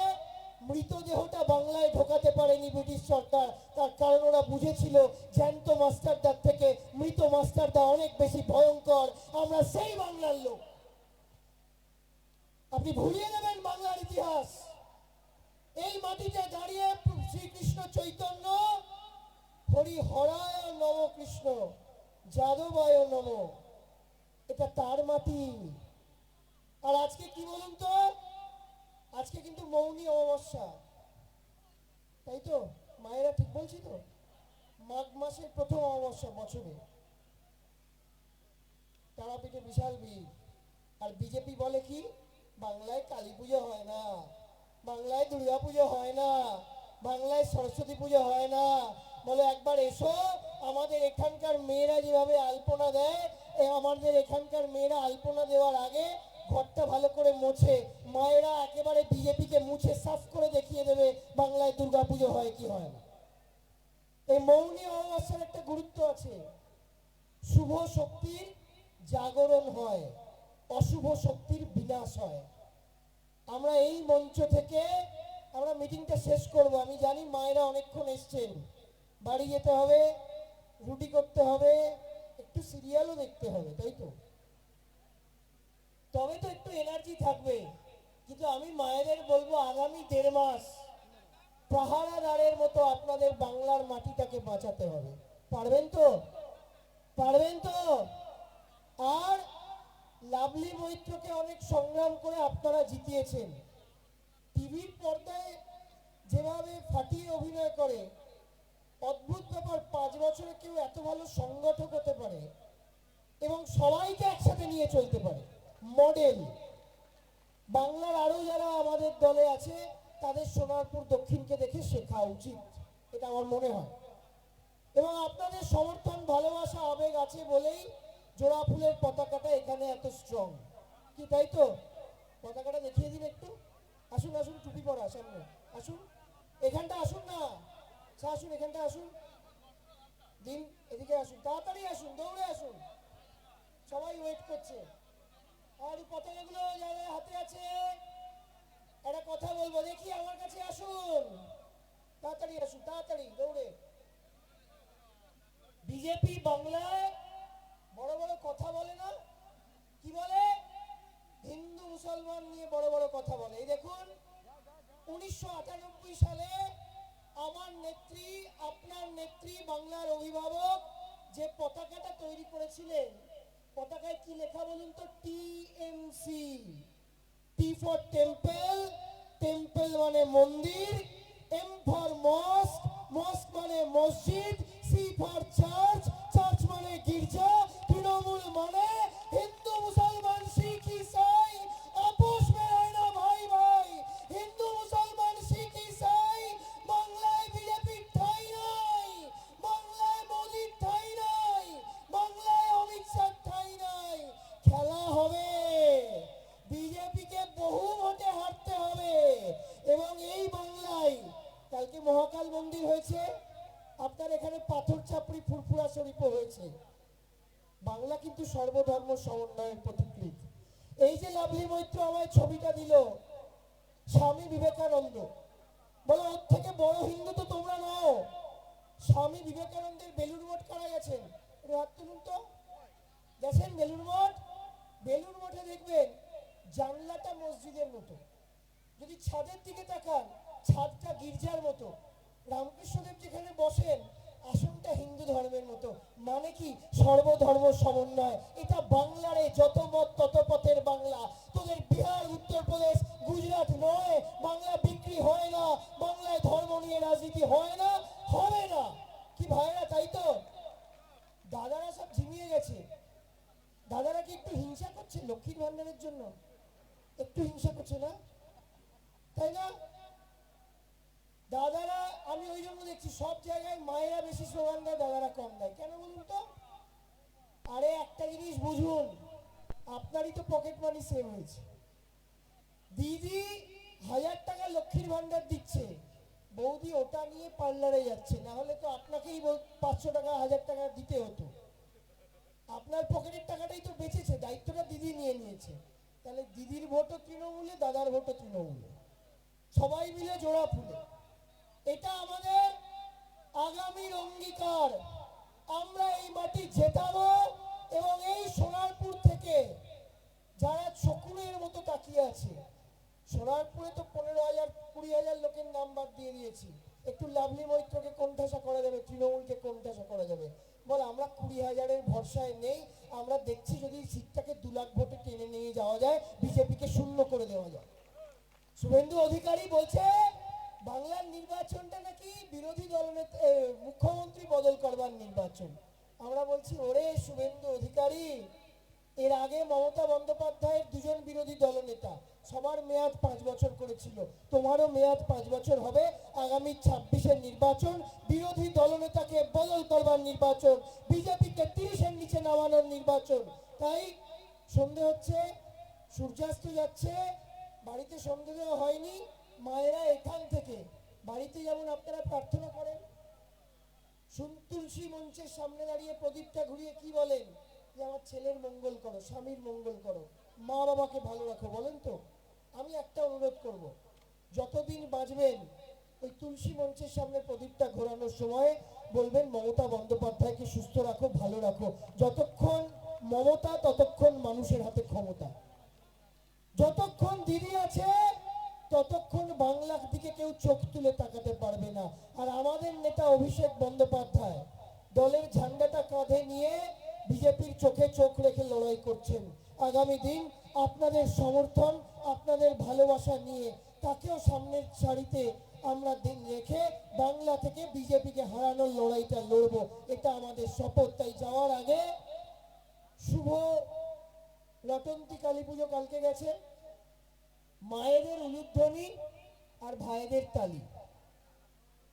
মৃতদেহটা বাংলায় ঢোকাতে পারেনি ব্রিটিশ সরকার। তার কারণ ওরা বুঝেছিল জ্যান্ত মাস্টারদার থেকে মৃত মাস্টারদা অনেক বেশি ভয়ঙ্কর। আমরা সেই বাংলার লোক। আপনি ভুলিয়ে দেবেন বাংলার ইতিহাস। এই মাটিতে দাঁড়িয়ে শ্রীকৃষ্ণ চৈতন্য হরি হরায় নম কৃষ্ণ যাদবায় নম, এটা তার মাটি। আর আজকে কি বলুন তো, আজকে কিন্তু মৌনী অমাবস্যা, তাই তো মায়েরা ঠিক বলছি তো? মাঘ মাসের প্রথম অমাবস্যা বছরে। তারাপীঠে বিশাল ভিড়। আর বিজেপি বলে কি বাংলায় কালী পুজো হয় না, বাংলায় দুর্গা পুজো হয় না, বাংলায় সরস্বতী পুজো হয় না। বলে একবার এসো, আমাদের এখানকার মেয়েরা যেভাবে আলপনা দেয়, আমাদের এখানকার মেয়েরা আলপনা দেওয়ার আগে ঘরটা ভালো করে মোছে। মায়েরা একেবারে বিজেপিকে মুছে সাফ করে দেখিয়ে দেবে বাংলায় দুর্গা পুজো হয় কি হয় না। এই মৌনী অমাবস্যার একটা গুরুত্ব আছে। শুভ শক্তির জাগরণ হয়, অশুভ শক্তির বিনাশ হয়। আমরা এই মঞ্চ থেকে আমরা মিটিংটা শেষ করব। আমি জানি মায়েরা অনেকক্ষণ এসছেন, বাড়ি যেতে হবে, রুটি করতে হবে, একটু সিরিয়ালও দেখতে হবে, তাই তো? তবে তো একটু এনার্জি থাকবে। কিন্তু আমি মায়েদের বলবো আগামী 1.5 মাস পাহারাদারের মতো আপনাদের বাংলার মাটিটাকে বাঁচাতে হবে। পারবেন তো? পারবেন তো? আর লাভলি মৈত্রকে অনেক সংগ্রাম করে আপনারা জিতিয়েছেন। টিভির পর্দায় যেভাবে ফাটিয়ে অভিনয় করে, অদ্ভুত ব্যাপার, 5 বছরে কেউ এত ভালো সংগঠক হতে পারে এবং সবাইকে একসাথে নিয়ে চলতে পারে। মডেল। বাংলার আরো যারা আমাদের দলে আছে তাদের সোনারপুর দক্ষিণকে দেখে শেখা উচিত, এটা আমার মনে হয়। এবং আপনাদের সমর্থন, ভালোবাসা, আবেগ আছে বলেই জোড়া ফুলের পতাকাটা এখানে এত স্ট্রং। কি তাই তো? পতাকাটা দেখিয়ে দিন একটু। আসুন আসুন, টুপি পরা সামনে আসুন, এখানটা আসুন না, আসুন এখানটা আসুন, দিন এদিকে আসুন, তাড়াতাড়ি আসুন, দৌড়ে আসুন, সবাই ওয়েট করছে। আর এই পতাকাগুলো যাদের হাতে আছে একটা কথা বলবো, দেখি আমার কাছে আসুন, তাড়াতাড়ি আসুন, তাড়াতাড়ি দৌড়ে। বিজেপি বাংলায় বড় বড় কথা বলে না, কি বলে? হিন্দু মুসলমান নিয়ে বড় বড় কথা বলে। এই দেখুন 1998 সালে আমার নেত্রী, আপনার নেত্রী, বাংলার অভিভাবক যে পতাকাটা তৈরি করেছিলেন, পতাকায় কি লেখা বলুন তো? TMC. T for temple, temple মানে মন্দির, এম ফর মস্ক, মস্ক মানে মসজিদ, সি ফর চার্চ, চার্চ মানে গির্জা, তৃণমূল মানে হিন্দু মুসলমান শিখ ইসাই আপোষ में रहना भाई भाई। হিন্দু মুসলমান শিখ ইসাই, বাংলায় বিজেপির ঠাঁই নাই, বাংলায় মোদির ঠাঁই নাই, বাংলায় অমিত শাহ ঠাঁই নাই। খেলা হবে, বিজেপিকে বহু ভোটে হারতে হবে। এবং এই বাংলায় কালকে মহাকাল মন্দির হয়েছে, আপনার এখানে পাথর চাপড়ি ফুরফুরা শরীফও হয়েছে। বাংলা কিন্তু সর্বধর্ম সমন্বয়ের প্রতীকৃত। এই যে লাভলি মৈত্র আমায় ছবিটা দিল, স্বামী বিবেকানন্দ, বলো ওর থেকে বড় হিন্দু তো তোমরা নাও। স্বামী বিবেকানন্দের বেলুড় মঠ কারা গেছেন? একটু হাত তুলুন তো। গেছেন বেলুড় মঠ? বেলুড় মঠে দেখবেন জানলাটা মসজিদের মতো, যদি ছাদের দিকে তাকান ছাদটা গির্জার মতো, রামকৃষ্ণদেব যেখানে বসেন আসনটা হিন্দু ধর্মের মতো। মানে কি? সর্বধর্ম সমন্বয়। এটা বাংলারে যত মত তত পথের বাংলা। তোদের বিহার, উত্তরপ্রদেশ, গুজরাট নয়। বাংলা বিক্রি হয় না, বাংলায় ধর্ম নিয়ে রাজনীতি হয় না, হবে না। কি ভাইরা, তাই তো? দাদারা সব ঝিমিয়ে গেছে, কি একটু হিংসা করছে লক্ষ্মীর ভান্ডারের জন্য? একটু হিংসা করছে না, তাই না? দাদারা, আমি ওই জন্য দেখছি সব জায়গায় মায়েরা বেশি স্লোগান দেয়, দাদারা কম দেয়। কেন বলুন তো? আরে একটা জিনিস বুঝুন, আপনারই তো পকেট মানি সেভ হয়েছে। দিদি 1000 টাকা লক্ষ্মীর ভান্ডার দিচ্ছে, বৌদি ওটা নিয়ে পার্লারে যাচ্ছে, না হলে তো আপনাকেই 500 টাকা 1000 টাকা দিতে হতো। আপনার পকেটের টাকাটাই তো বেঁচেছে, দায়িত্বটা দিদি নিয়ে নিয়েছে। তাহলে দিদির ভোটও তৃণমূলে, দাদার ভোটও তৃণমূলে, সবাই মিলে জোড়া ফুলে। এটা আমাদের আগামীর অঙ্গীকার। আমরা এই মাটি জেতাবো এবং এই সোনারপুর থেকে যারা চকুরের মতো তাকিয়ে আছে, সোনারপুরে তো 15,000 20,000 লোকের নাম বাদ দিয়ে দিয়েছি। একটু লাভলি মৈত্রকে কোণঠাসা করা যাবে, তৃণমূলকে কোণঠাসা করা যাবে। বল আমরা 20,000-এর ভরসায় নেই, আমরা দেখছি যদি সিটটাকে 2 লাখ ভোটে টেনে নিয়ে যাওয়া যায়, বিজেপিকে শূন্য করে দেওয়া যায়। শুভেন্দু অধিকারী বলছে বাংলার নির্বাচনটা নাকি বিরোধী দলনেতা মুখ্যমন্ত্রী বদল করবার নির্বাচন। আমরা বলছি ওরে শুভেন্দু অধিকারী, এর আগে মমতা বন্দ্যোপাধ্যায়ের 2জন বিরোধী দলনেতা, সবার মেয়াদ 5 বছর করেছিল, তোমারও মেয়াদ 5 বছর হবে। আগামী 26-এর নির্বাচন বিরোধী দলনেতাকে বদল করবার নির্বাচন, বিজেপিকে 30-এর নিচে নামানোর নির্বাচন। তাই সন্ধে হচ্ছে, সূর্যাস্ত যাচ্ছে, বাড়িতে সন্ধে দেওয়া হয়নি। মায়েরা এখান থেকে বাড়িতে যেমন আপনারা প্রার্থনা করেন, তুলসী মঞ্চের সামনে দাঁড়িয়ে প্রদীপটা ঘুরিয়ে কি বলেন যে আমার ছেলের মঙ্গল করো, স্বামীর মঙ্গল করো, মা বাবাকে ভালো রাখো, বলেন তো? আমি একটা অনুরোধ করব, যতদিন বাঁচবেন ওই তুলসী মঞ্চের সামনে প্রদীপটা ঘোরানোর সময় বলবেন মমতা বন্দ্যোপাধ্যায়কে সুস্থ রাখো, ভালো রাখো। যতক্ষণ মমতা ততক্ষণ মানুষের হাতে ক্ষমতা, যতক্ষণ দিদি আছে ততক্ষণ বাংলার দিকে কেউ চোখ তুলে তাকাতে পারবে না। আর আমাদের নেতা অভিষেক বন্দ্যোপাধ্যায় দলের ঝান্ডাটা কাঁধে নিয়ে বিজেপির চোখে চোখ রেখে লড়াই করছেন। আগামী দিন আপনাদের সমর্থন, আপনাদের ভালোবাসা নিয়ে তাকেও সামনের সারিতে আমরা দিন রেখে বাংলা থেকে বিজেপিকে হারানোর লড়াইটা লড়বো, এটা আমাদের শপথ। তাই যাওয়ার আগে শুভ রটন্তী কালী পুজো কালকে গেছে, মায়েদের উলুধ্বনি আর ভাইদের তালি,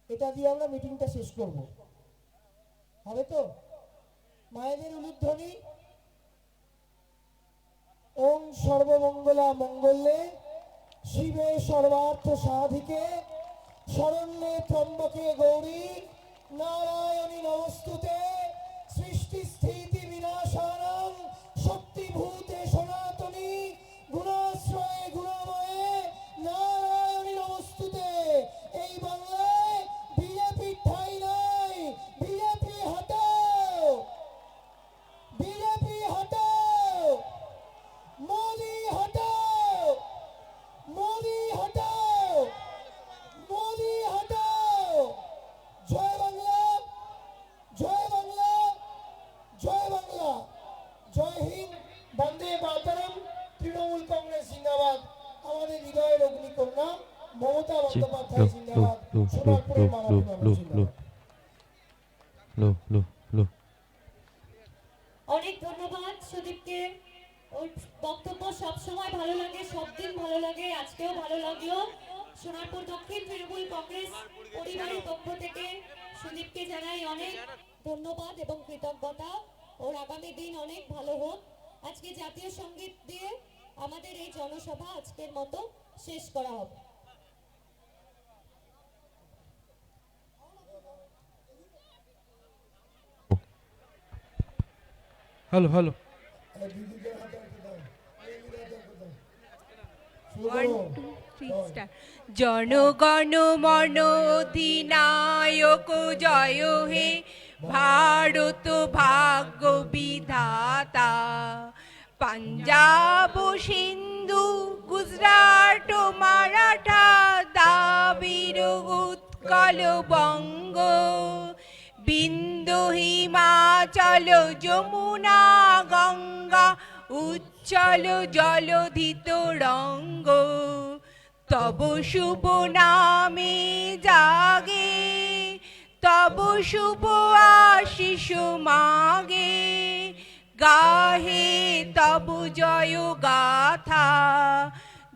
এটা দিয়ে আমরা মিটিংটা শেষ করব, হবে তো? মায়েদের উলুধ্বনি, ওম সর্বমঙ্গলা মঙ্গলে শিবে সর্বার্থ সাধিকে শরণ্যে ত্রম্বকে গৌরী নারায়ণী নমস্তুতে সৃষ্টি স্থিতি বিনাশানাং শক্তিভূতে সনাতনী গুণাশ্রয়ে গুণময়ে নারায়ণী নমস্তুতে। এই বাংলায় বিজেপি ঠাঁই নাই, বিজেপি হটাও, বিজেপি হটাও, মোদি হটাও, মোদি হটাও, মোদি হটাও। জয় বাংলা, জয় বাংলা, জয় বাংলা, জয় হিন্দ, বন্দে মাতরম, তৃণমূল কংগ্রেস জিন্দাবাদ, আমাদের হৃদয়ের অগ্নিকন্যা মমতা বন্দ্যোপাধ্যায় জিন্দাবাদ, সোনারপুরের মানব জিন্দাবাদ। অনেক ধন্যবাদ সুদীপকে। ওর বক্তব্য সবসময় ভালো লাগে, সব দিন ভালো লাগে, আজকেও ভালো লাগলো। সোনারপুর দক্ষিণ তৃণমূল কংগ্রেস পরিবারের পক্ষ থেকে সুদীপকে জানাই অনেক ধন্যবাদ এবং কৃতজ্ঞতা। ওর আগামী দিন অনেক ভালো হোক। আজকে জাতীয় সঙ্গীত দিয়ে আমাদের এই জনসভা আজকের মতো শেষ করা হবে। হ্যালো হ্যালো দিদিদের হাতে একটা দাও, দিদিদের হাতে একটা দাও। শুরু 1 করো। 2 3 স্টার্ট। জনগণ মন অধিনায়ক জয় হে ভারত ভাগ্য বিধাতা। পাঞ্জাব সিন্ধু গুজরাট মারাঠা দ্রাবিড় উৎকল বঙ্গ বিন্দু হিমাচল যমুনা গঙ্গা উচ্চল জলধিত রঙ্গ। তব শুভ নামে জাগে তব শুভ আশিস মাগে গাহে তবু জয় গাথা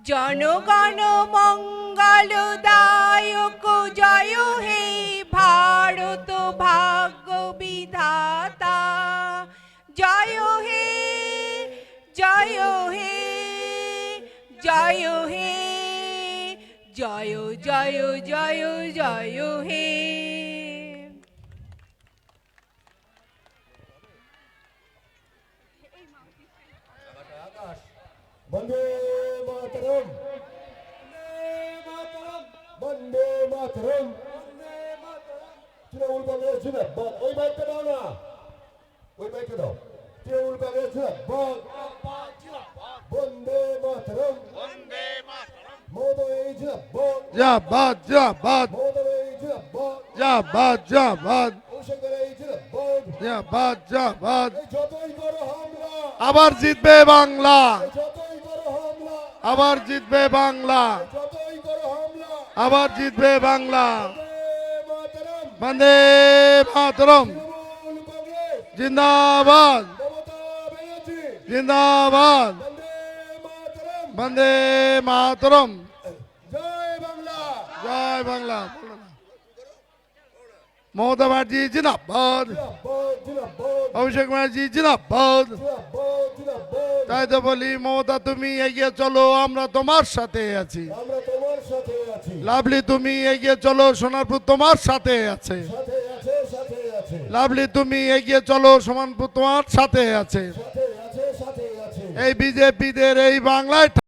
জনগণ মঙ্গলদায়ক জয় হে ভারত ভাগ্য বিধাতা জয় হে জয় হে জয় হে জয় জয় জয় জয় হে। বন্দে মাতরম, বন্দে মাতরম, তৃণমূল কংগ্রেস জিন্দাবাদ। ওই মাইকটা দাও না, ওই মাইকটা দাও। তৃণমূল কংগ্রেস জিন্দাবাদ, বন্দে মাতরম, মমতা ব্যানার্জি জিন্দাবাদ, জিন্দাবাদ জিন্দাবাদ মমতা ব্যানার্জি জিন্দাবাদ, জিন্দাবাদ জিন্দাবাদ অভিষেক ব্যানার্জি জিন্দাবাদ। জিন্দাবাদ জিন্দাবাদ। এই যতই করো হামলা, আবার জিতবে বাংলা, এই যতই করো হামলা, আবার জিতবে বাংলা, যতই করো হামলা, আবার জিতবে বাংলা। বন্দে মাতরম, বন্দে মাতরম তৃণমূল কংগ্রেস জিন্দাবাদ মমতা ব্যানার্জি, জিন্দাবাদ বন্দে মাতরম, বন্দে মাতরম। জয় বাংলা। জয় বাংলা। মমতা ব্যানার্জি জিন্দাবাদ, জিন্দাবাদ, জিন্দাবাদ, অভিষেক ব্যানার্জি জিন্দাবাদ। জিন্দাবাদ, জিন্দাবাদ। তাই তো বলি মমতা তুমি এগিয়ে চলো, আমরা তোমার সাথে আছি। আমরা তোমার সাথে আছি, লাভলি তুমি এগিয়ে চলো, সোনারপুর তোমার সাথে আছে। সাথে আছে, সাথে আছে, লাভলি তুমি এগিয়ে চলো, সোনারপুর তোমার সাথে আছে। সাথে আছে, সাথে আছে। এই বিজেপিদের এই বাংলায়